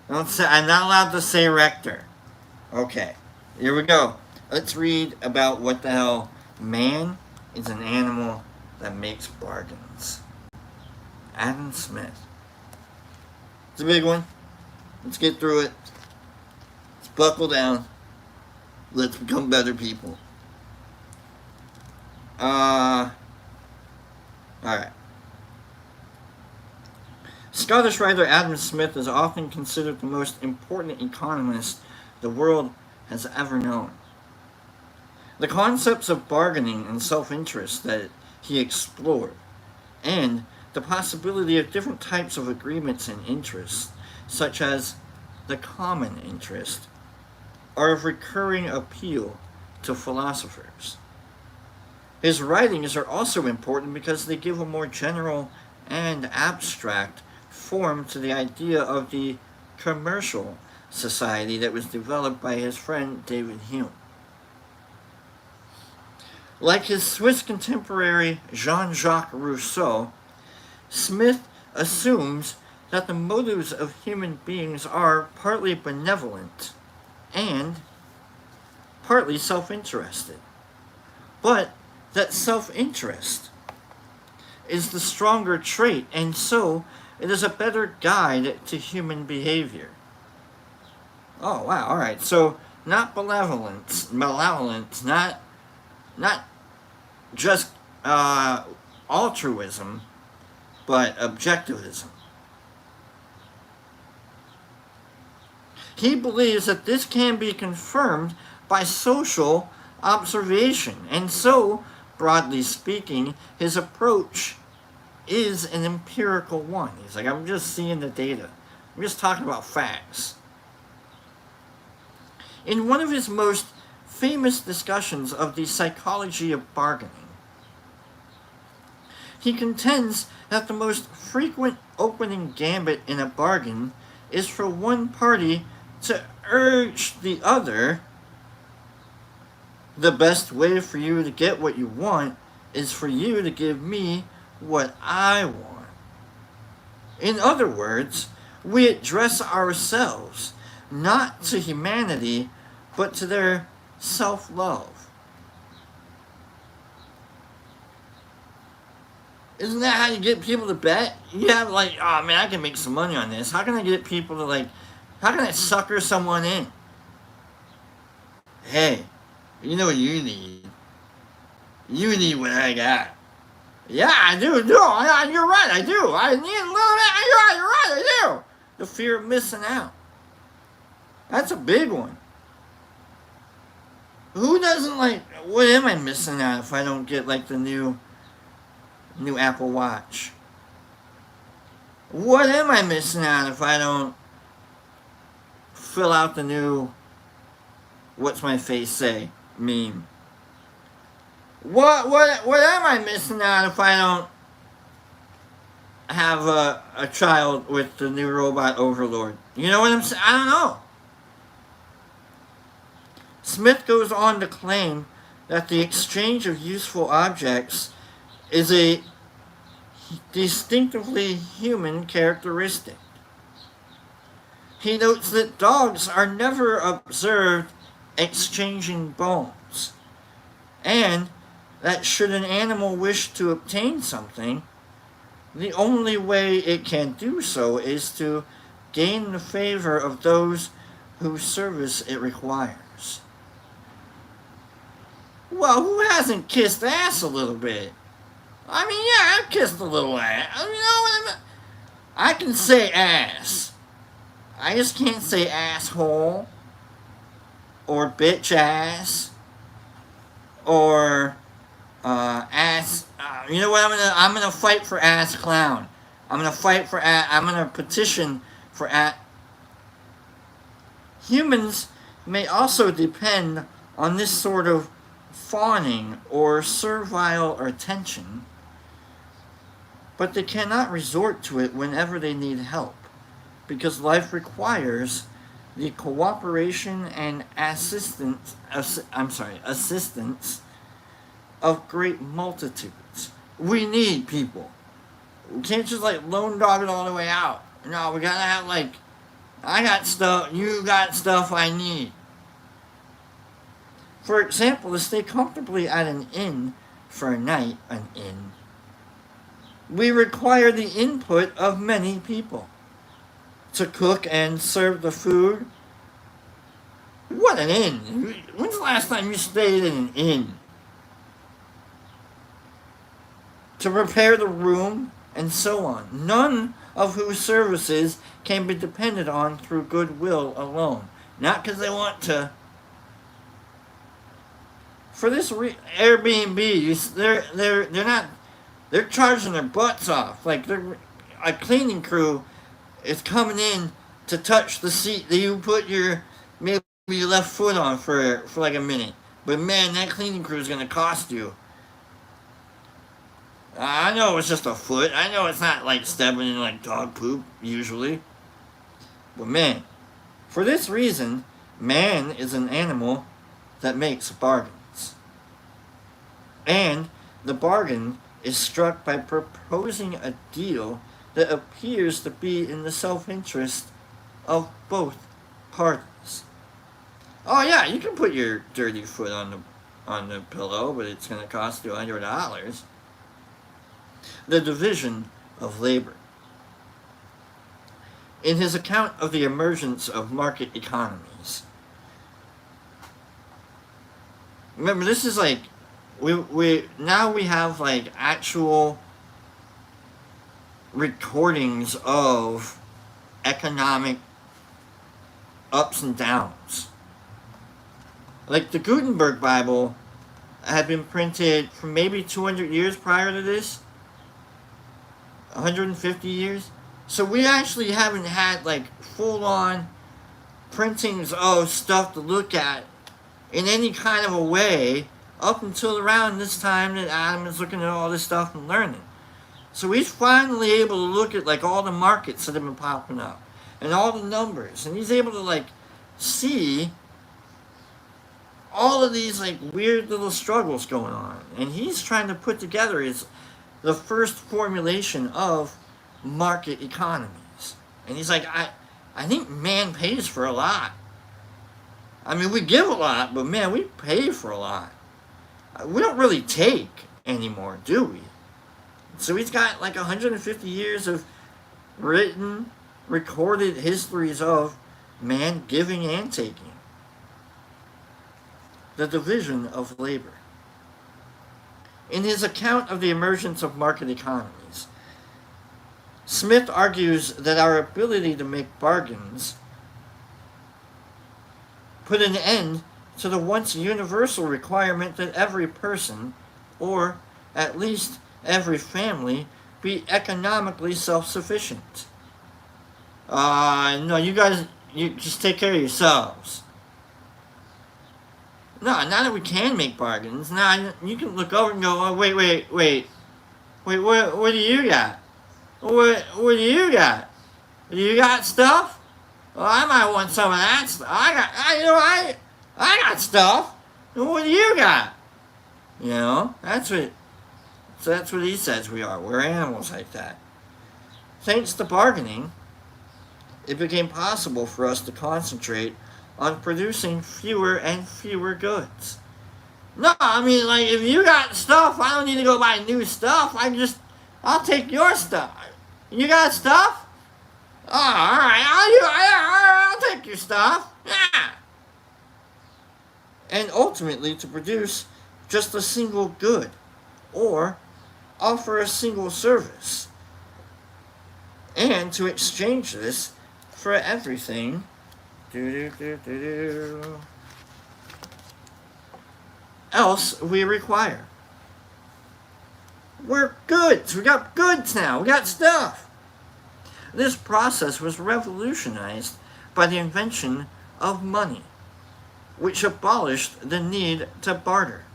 don't say, I'm not allowed to say rector. Okay, here we go. Let's read about what the hell man is an animal that makes bargains. Adam Smith. It's a big one. Let's get through it. Let's buckle down. Let's become better people. Alright. Scottish writer Adam Smith is often considered the most important economist the world has ever known. The concepts of bargaining and self-interest that he explored, and the possibility of different types of agreements and interests, such as the common interest, are of recurring appeal to philosophers. His writings are also important because they give a more general and abstract form to the idea of the commercial society that was developed by his friend David Hume. Like his Swiss contemporary Jean-Jacques Rousseau, Smith assumes that the motives of human beings are partly benevolent and partly self-interested, but that self-interest is the stronger trait, and so it is a better guide to human behavior. Oh, wow, alright, so not malevolence, not just altruism, but objectivism. He believes that this can be confirmed by social observation, and so, broadly speaking, his approach is an empirical one. He's like, I'm just seeing the data. I'm just talking about facts. In one of his most famous discussions of the psychology of bargaining, he contends that the most frequent opening gambit in a bargain is for one party to urge the other, the best way for you to get what you want is for you to give me what I want. In other words, we address ourselves not to humanity, but to their self-love. Isn't that how you get people to bet? You have like, oh man, I can make some money on this. How can I get people to like, how can I sucker someone in? Hey, you know what you need? You need what I got. Yeah, I do. You're right, I do. I need a little bit. You're right, I do. The fear of missing out. That's a big one. Who doesn't like, what am I missing out if I don't get like the new Apple Watch? What am I missing out if I don't fill out the new what's my face say meme? What am I missing out if I don't have a child with the new robot overlord? You know what I'm saying? I don't know. Smith goes on to claim that the exchange of useful objects is a distinctively human characteristic. He notes that dogs are never observed exchanging bones, and that should an animal wish to obtain something, the only way it can do so is to gain the favor of those whose service it requires. Well, who hasn't kissed ass a little bit? I mean, yeah, I've kissed a little ass. You know what I mean? I can say ass. I just can't say asshole, or bitch ass, or ass. You know what? I'm gonna fight for ass clown. I'm gonna petition for ass. Humans may also depend on this sort of fawning or servile attention, but they cannot resort to it whenever they need help, because life requires the cooperation and assistance of great multitudes. We need people. We can't just like lone dog it all the way out. No, we gotta have like, I got stuff, you got stuff I need. For example, to stay comfortably at an inn for a night, we require the input of many people to cook and serve the food. What an inn? When's the last time you stayed in an inn? To prepare the room, and so on. None of whose services can be depended on through goodwill alone. Not because they want to. For this Airbnb, they're charging their butts off. Like, a cleaning crew is coming in to touch the seat that you put maybe your left foot on for like a minute. But man, that cleaning crew is going to cost you. I know it's just a foot. I know it's not like stepping in like dog poop, usually. But man, for this reason, man is an animal that makes bargains. And the bargain is struck by proposing a deal that appears to be in the self-interest of both parties. Oh yeah, you can put your dirty foot on the pillow, but it's going to cost you $100. The division of labor. In his account of the emergence of market economies, remember, this is like, we have like actual recordings of economic ups and downs. Like the Gutenberg Bible had been printed for maybe 200 years prior to this. 150 years. So we actually haven't had like full-on printings of stuff to look at in any kind of a way up until around this time that Adam is looking at all this stuff and learning. So he's finally able to look at like all the markets that have been popping up and all the numbers, and he's able to like see all of these like weird little struggles going on, and he's trying to put together the first formulation of market economies. And he's like, I think man pays for a lot. I mean, we give a lot, but man, we pay for a lot. We don't really take anymore, do we? So he's got like 150 years of written, recorded histories of man giving and taking. The division of labor. In his account of the emergence of market economies, Smith argues that our ability to make bargains put an end to the once universal requirement that every person, or at least every family, be economically self-sufficient. No, you guys, you just take care of yourselves. No, now that we can make bargains, now you can look over and go, oh, wait, what do you got? What do you got? You got stuff? Well, I might want some of that stuff. I got stuff. What do you got? You know, that's what he says we are. We're animals like that. Thanks to bargaining, it became possible for us to concentrate on producing fewer and fewer goods. No, I mean, like, if you got stuff, I don't need to go buy new stuff. I'll take your stuff. You got stuff? Oh, alright, I'll take your stuff. Yeah. And ultimately to produce just a single good, or offer a single service, and to exchange this for everything else we require. We're goods. We got goods now. We got stuff. This process was revolutionized by the invention of money, which abolished the need to barter.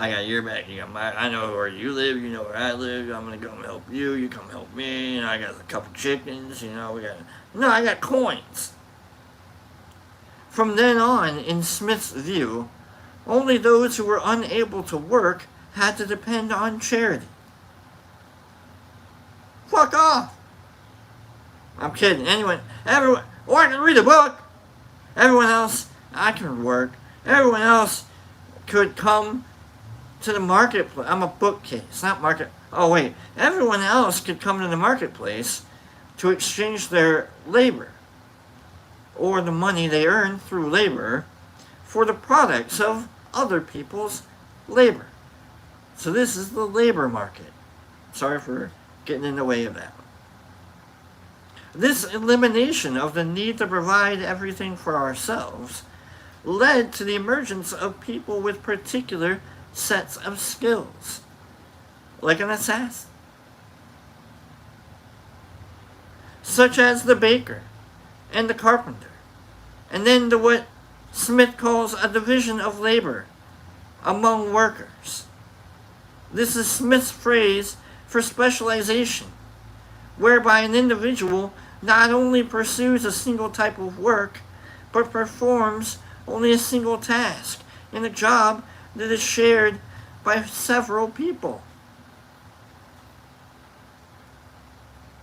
I got your back, you got mine. I know where you live, you know where I live. I'm gonna come help you, you come help me. I got a couple chickens, I got coins. From then on, in Smith's view, only those who were unable to work had to depend on charity. Fuck off! I'm kidding. Everyone, I can read a book. Everyone else, I can work. Everyone else could come to the marketplace. I'm a bookcase, not market. Oh wait, everyone else could come to the marketplace to exchange their labor, or the money they earn through labor, for the products of other people's labor. So this is the labor market. Sorry for getting in the way of that. This elimination of the need to provide everything for ourselves led to the emergence of people with particular sets of skills, like an assassin, such as the baker and the carpenter, and then to what Smith calls a division of labor among workers. This is Smith's phrase for specialization, whereby an individual not only pursues a single type of work, but performs only a single task in a job that is shared by several people.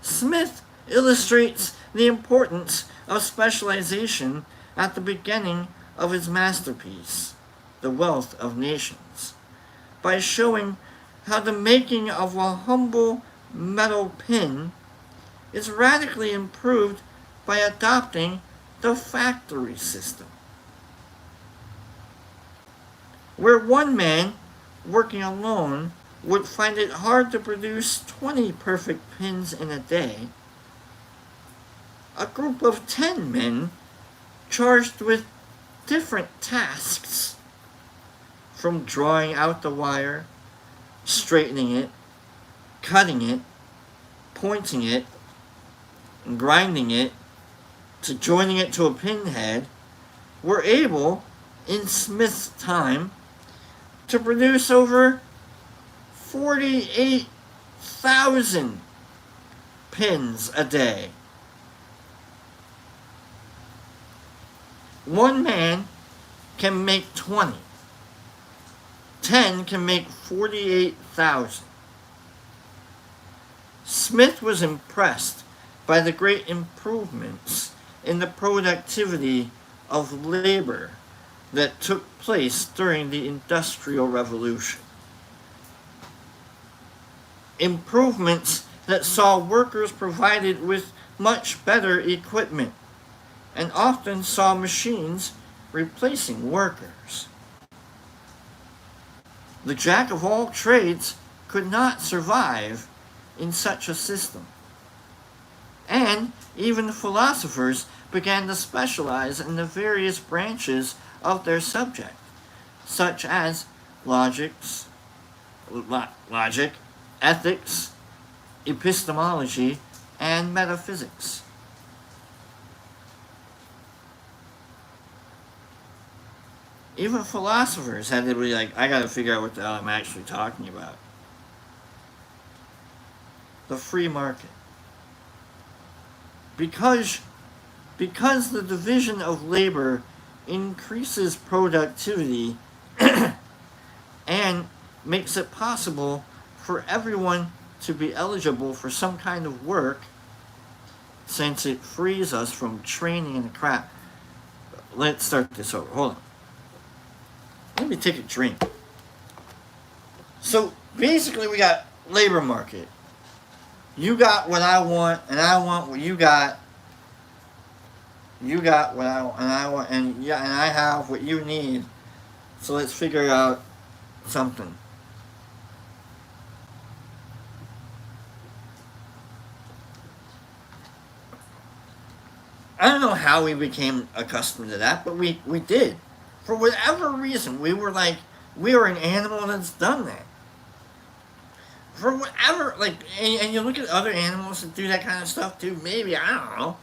Smith illustrates the importance of specialization at the beginning of his masterpiece, The Wealth of Nations, by showing how the making of a humble metal pin is radically improved by adopting the factory system, where one man working alone would find it hard to produce 20 perfect pins in a day. A group of 10 men charged with different tasks, from drawing out the wire, straightening it, cutting it, pointing it, and grinding it, to joining it to a pinhead, were able, in Smith's time, to produce over 48,000 pins a day. One man can make 20. 10 can make 48,000. Smith was impressed by the great improvements in the productivity of labor that took place during the Industrial Revolution. Improvements that saw workers provided with much better equipment, and often saw machines replacing workers. The jack of all trades could not survive in such a system. And even philosophers began to specialize in the various branches of their subject, such as logic, ethics, epistemology, and metaphysics. Even philosophers had to be like, I gotta figure out what the hell I'm actually talking about. The free market. Because the division of labor increases productivity and makes it possible for everyone to be eligible for some kind of work, since it frees us from training and crap. Let's start this over. Hold on. Let me take a drink. So basically we got labor market. You got what I want, and I want what you got. You got what I want, and I want, and yeah, and I have what you need. So let's figure out something. I don't know how we became accustomed to that, but we did. For whatever reason, we were an animal that's done that. For whatever, and you look at other animals that do that kind of stuff too, maybe, I don't know.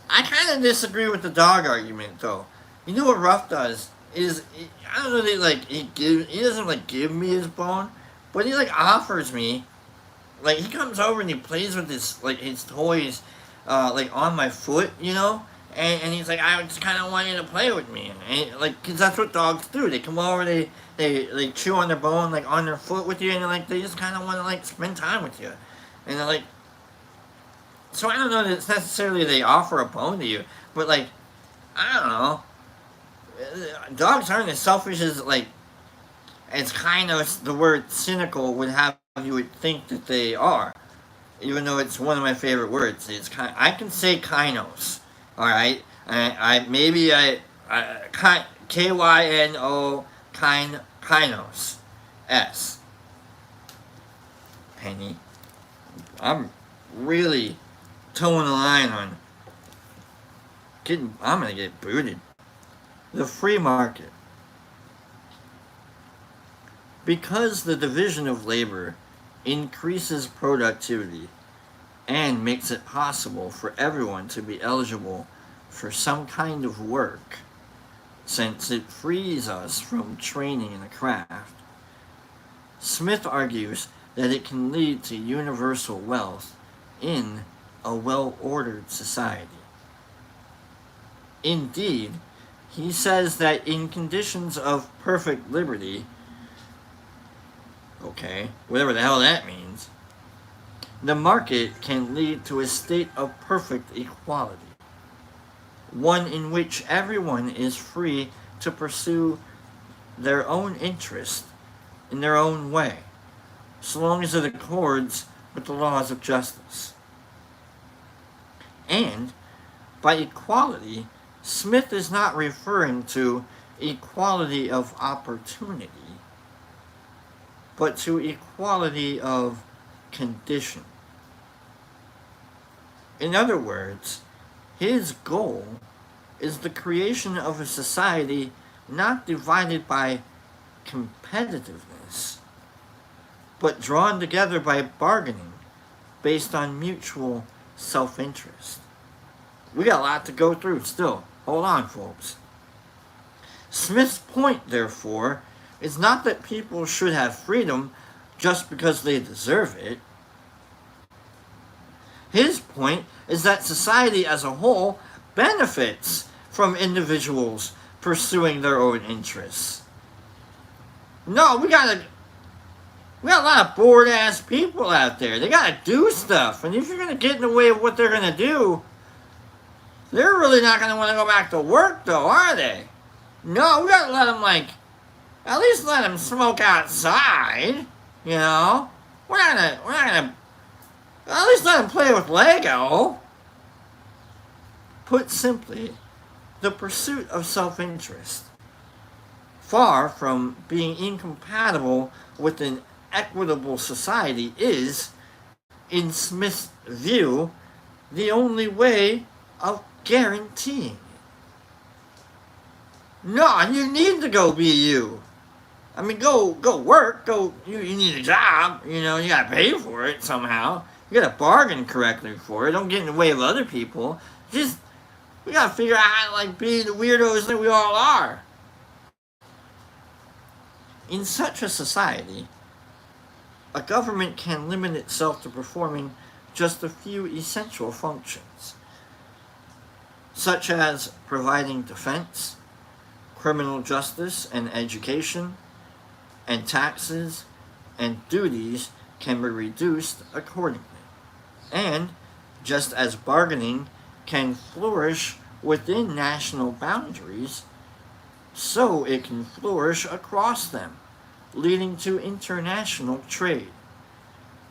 I kind of disagree with the dog argument, though. You know what Ruff does? I don't know, he doesn't, give me his bone, but he, offers me, he comes over and he plays with his toys, on my foot, And he's like, I just kind of want you to play with me. And like, because that's what dogs do. They come over, they chew on their bone, like on their foot with you, and like, they just kind of want to like spend time with you. And they're like, so I don't know that it's necessarily they offer a bone to you, but like, I don't know. Dogs aren't as selfish as like, as kind of the word cynical would have you would think that they are. Even though it's one of my favorite words, it's kind. I can say kynos. All right, kyno kynos s penny. I'm really towing the line on getting. I'm gonna get booted. The free market. Because the division of labor increases productivity and makes it possible for everyone to be eligible for some kind of work, since it frees us from training in a craft, Smith argues that it can lead to universal wealth in a well-ordered society. Indeed, he says that in conditions of perfect liberty, okay, whatever the hell that means, the market can lead to a state of perfect equality, one in which everyone is free to pursue their own interest in their own way, so long as it accords with the laws of justice. And by equality, Smith is not referring to equality of opportunity, but to equality of condition. In other words, his goal is the creation of a society not divided by competitiveness, but drawn together by bargaining based on mutual self-interest. We got a lot to go through still. Hold on, folks. Smith's point, therefore, is not that people should have freedom just because they deserve it. His point is that society as a whole benefits from individuals pursuing their own interests. No, we got a lot of bored ass people out there. They gotta do stuff, and if you're gonna get in the way of what they're gonna do, they're really not gonna want to go back to work, though, are they? No, we gotta let them at least let them smoke outside. You know, we're not gonna. At least let them play with Lego. Put simply, the pursuit of self-interest, far from being incompatible with an equitable society, is, in Smith's view, the only way of guaranteeing it. No, you need to go be you. I mean, go work. You need a job. You know, you gotta pay for it somehow. You gotta bargain correctly for it. Don't get in the way of other people. We gotta figure out how to be the weirdos that we all are. In such a society, a government can limit itself to performing just a few essential functions, such as providing defense, criminal justice and education, and taxes and duties can be reduced accordingly. And just as bargaining can flourish within national boundaries, so it can flourish across them, leading to international trade,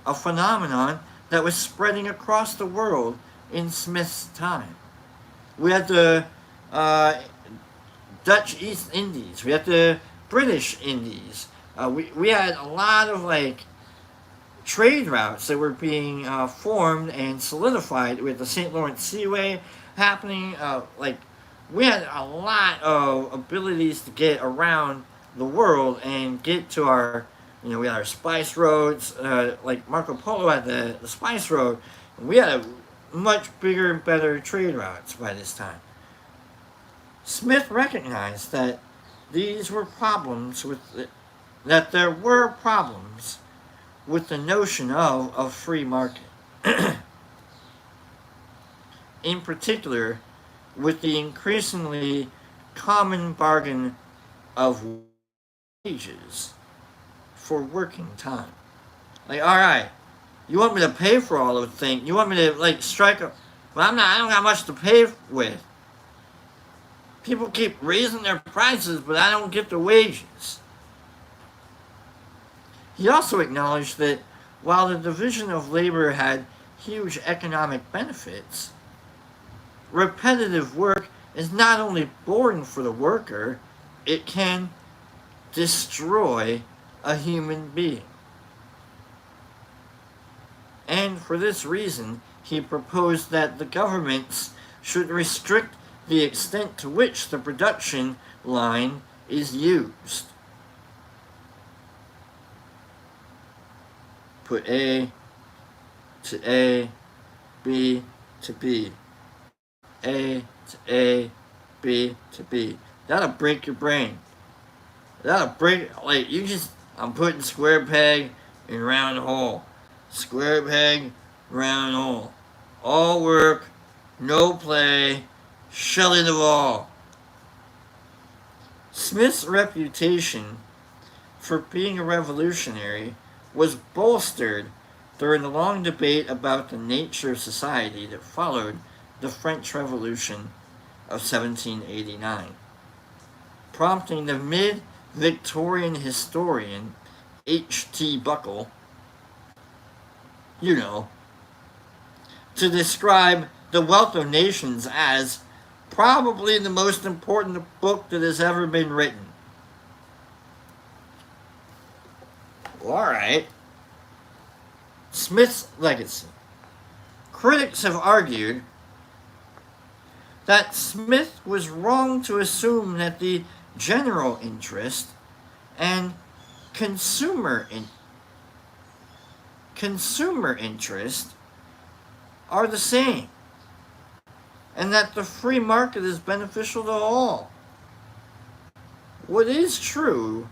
a phenomenon that was spreading across the world in Smith's time. We had the Dutch East Indies, we had the British Indies, we had a lot of trade routes that were being formed and solidified with the St. Lawrence Seaway happening. We had a lot of abilities to get around the world and get to our, we had our spice roads, like Marco Polo had the spice road, and we had a much bigger and better trade routes by this time. Smith recognized that there were problems with the notion of free market. In particular, with the increasingly common bargain of wages for working time. Like, alright, you want me to pay for all of the things, you want me to, like, strike a, well, I don't got much to pay with. People keep raising their prices, but I don't get the wages. He also acknowledged that while the division of labor had huge economic benefits, repetitive work is not only boring for the worker, it can destroy a human being. And for this reason, he proposed that the governments should restrict the extent to which the production line is used. Put A to A, B to B. A to A, B to B. That'll break your brain. That'll break, like, you just, I'm putting square peg in round hole. Square peg, round hole. All work, no play, Shelley Duvall. Smith's reputation for being a revolutionary was bolstered during the long debate about the nature of society that followed the French Revolution of 1789, prompting the mid-Victorian historian H.T. Buckle, you know, to describe The Wealth of Nations as probably the most important book that has ever been written. Alright. Smith's legacy. Critics have argued that Smith was wrong to assume that the general interest and consumer interest are the same, and that the free market is beneficial to all. What is true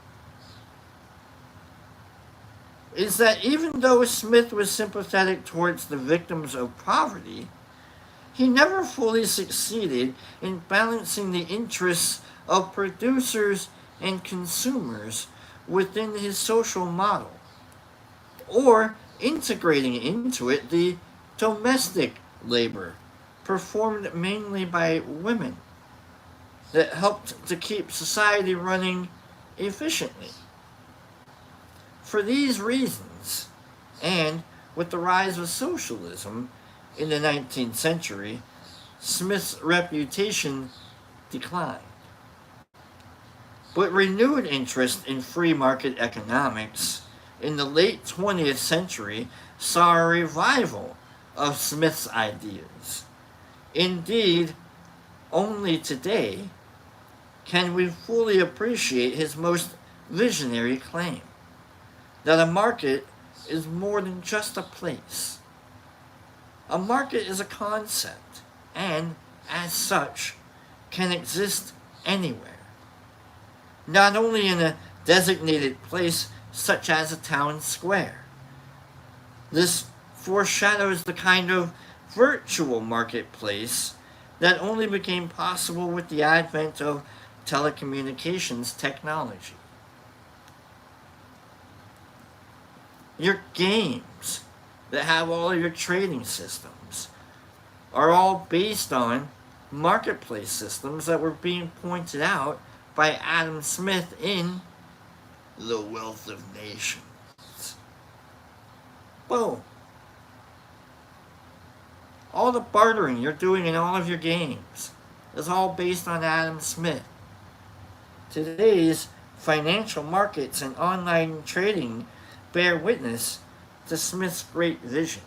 is that even though Smith was sympathetic towards the victims of poverty, he never fully succeeded in balancing the interests of producers and consumers within his social model, or integrating into it the domestic labor performed mainly by women that helped to keep society running efficiently. For these reasons, and with the rise of socialism in the 19th century, Smith's reputation declined. But renewed interest in free market economics in the late 20th century saw a revival of Smith's ideas. Indeed, only today can we fully appreciate his most visionary claim that a market is more than just a place. A market is a concept, and, as such, can exist anywhere. Not only in a designated place such as a town square. This foreshadows the kind of virtual marketplace that only became possible with the advent of telecommunications technology. Your games that have all of your trading systems are all based on marketplace systems that were being pointed out by Adam Smith in The Wealth of Nations. Boom. All the bartering you're doing in all of your games is all based on Adam Smith. Today's financial markets and online trading bear witness to Smith's great vision.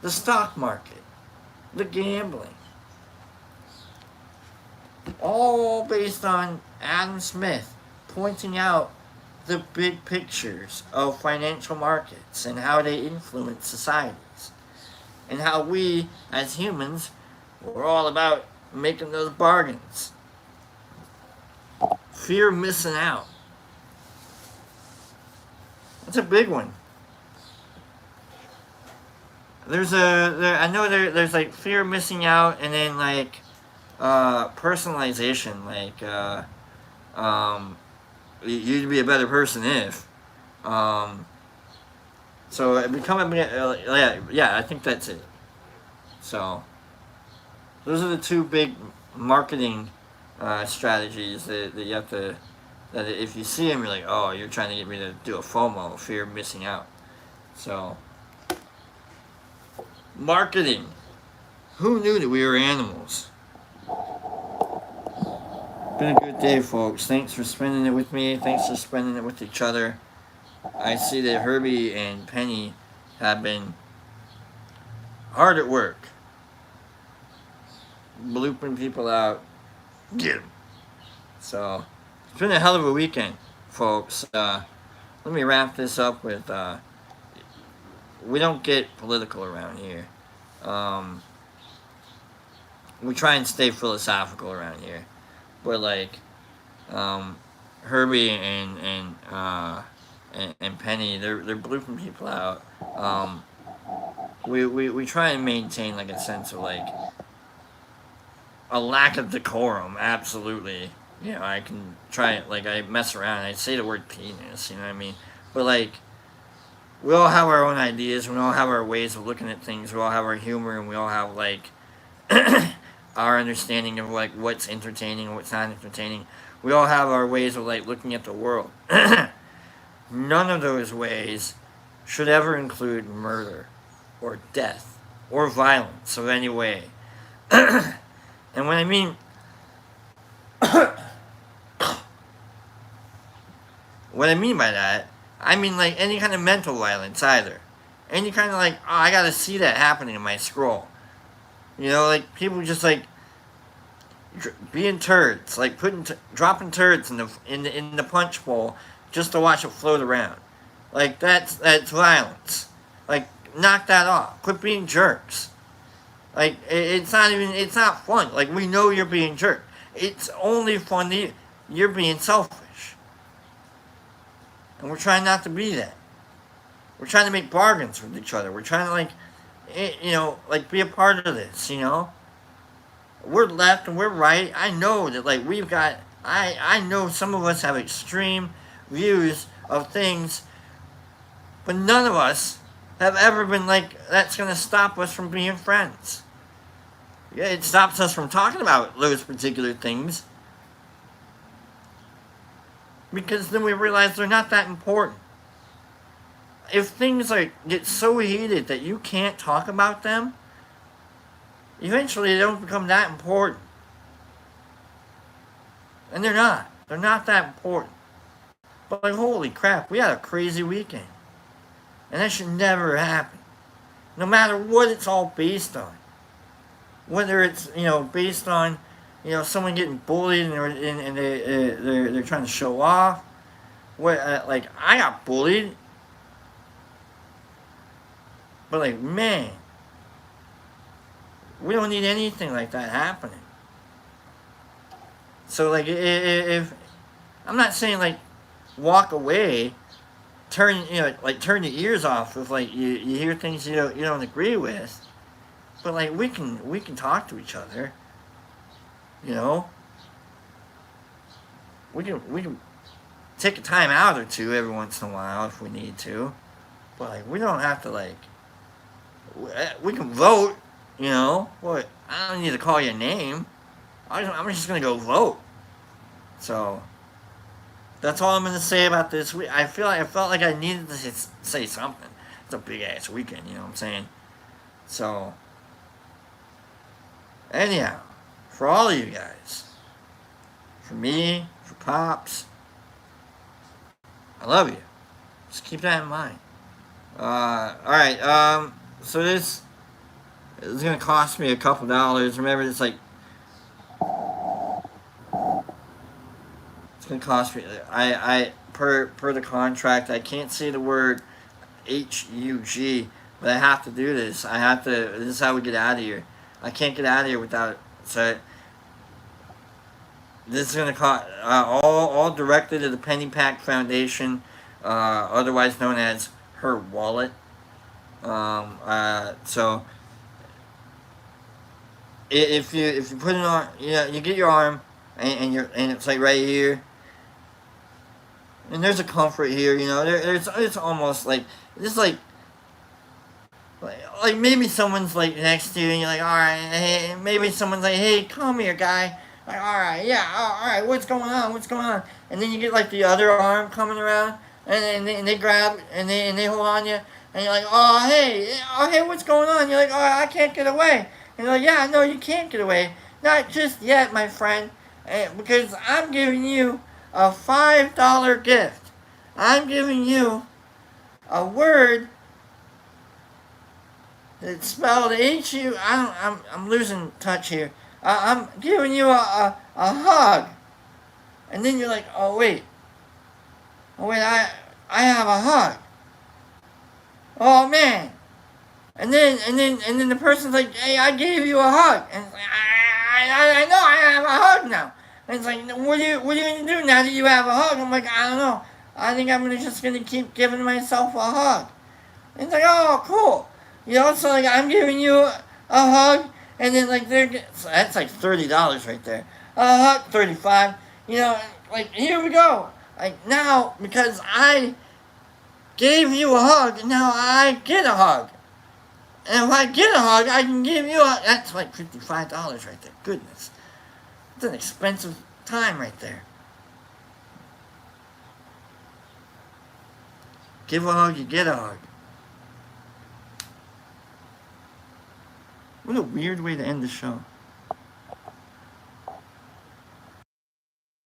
The stock market, the gambling, all based on Adam Smith pointing out the big pictures of financial markets and how they influence societies, and how we, as humans, we're all about making those bargains. Fear of missing out. That's a big one. I know there's like fear of missing out, and then like personalization, like, you'd be a better person if. Um, so become a, yeah, I think that's it. So those are the two big marketing strategies that you have to, that if you see them, you're like, oh, you're trying to get me to do a FOMO, fear of missing out. So, marketing. Who knew that we were animals? Been a good day, folks. Thanks for spending it with me. Thanks for spending it with each other. I see that Herbie and Penny have been hard at work, blooping people out. Get 'em. So, it's been a hell of a weekend, folks. Let me wrap this up with, we don't get political around here. We try and stay philosophical around here. But, like, Herbie and Penny, they're blooping people out. We try and maintain, like, a sense of, like, a lack of decorum, absolutely. You know, I can try it, like, I mess around, I say the word penis, you know what I mean? But, like, we all have our own ideas, we all have our ways of looking at things, we all have our humor, and we all have, like, our understanding of, like, what's entertaining and what's not entertaining. We all have our ways of, like, looking at the world. None of those ways should ever include murder or death or violence of any way. And when I mean what I mean by that, I mean, like, any kind of mental violence either. Any kind of, like, oh, I gotta see that happening in my scroll. You know, like, people just, like, being turds, like dropping turds in the punch bowl just to watch it float around. Like, that's violence. Like, knock that off. Quit being jerks. Like, it's not fun. Like, we know you're being jerk. It's only fun that you're being selfish. And we're trying not to be that. We're trying to make bargains with each other. We're trying to, like, you know, like, be a part of this, you know? We're left and we're right. I know that, like, we've got, I know some of us have extreme views of things, but none of us have ever been like, that's going to stop us from being friends. Yeah, it stops us from talking about those particular things, because then we realize they're not that important. If things, like, get so heated that you can't talk about them, eventually they don't become that important. And they're not. They're not that important. But, like, holy crap, we had a crazy weekend. And that should never happen. No matter what it's all based on. Whether it's, you know, based on, you know, someone getting bullied and they're trying to show off. Like, I got bullied. But, like, man, we don't need anything like that happening. So, like, if I'm not saying, like, walk away, turn your ears off if, like, you hear things you don't agree with, but, like, we can talk to each other. You know, we can take a time out or two every once in a while if we need to, but, like, we don't have to, like, we can vote. You know, what? I don't need to call your name. I'm just gonna go vote. So that's all I'm gonna say about this week. I felt like I needed to say something. It's a big ass weekend, you know what I'm saying? So anyhow, for all of you guys, for me, for Pops, I love you. Just keep that in mind. All right. So this. It's gonna cost me a couple dollars. Remember, it's like it's gonna cost me. I per the contract, I can't say the word HUG, but I have to do this. I have to. This is how we get out of here. I can't get out of here without it. So this is gonna cost all directed to the Penny Pack Foundation, otherwise known as Her Wallet. So. if you put it on, you get your arm, and it's like right here, and there's a comfort here, there's it's almost like it's like maybe someone's like next to you, and you're like, all right, hey, maybe someone's like, hey, come here, guy. Like, all right, yeah, all right, what's going on? What's going on? And then you get like the other arm coming around, and they grab and they hold on you, and you're like, oh hey, what's going on? You're like, oh, I can't get away. And you're like, yeah, no, you can't get away, not just yet, my friend, because I'm giving you a $5 gift. I'm giving you a word it's spelled H-U. I'm losing touch here. I'm giving you a hug. And then you're like, oh wait, I have a hug. Oh man. And then the person's like, hey, I gave you a hug. And it's like, I know I have a hug now. And it's like, what are you gonna do now that you have a hug? I'm like, I don't know. I think I'm just gonna keep giving myself a hug. And it's like, oh, cool. So like I'm giving you a hug, and then like so that's like $30 right there. A hug, 35. Like here we go. Like now because I gave you a hug, now I get a hug. And if I get a hug, I can give you a. That's like $55 right there. Goodness, it's an expensive time right there. Give a hug, you get a hug. What a weird way to end the show.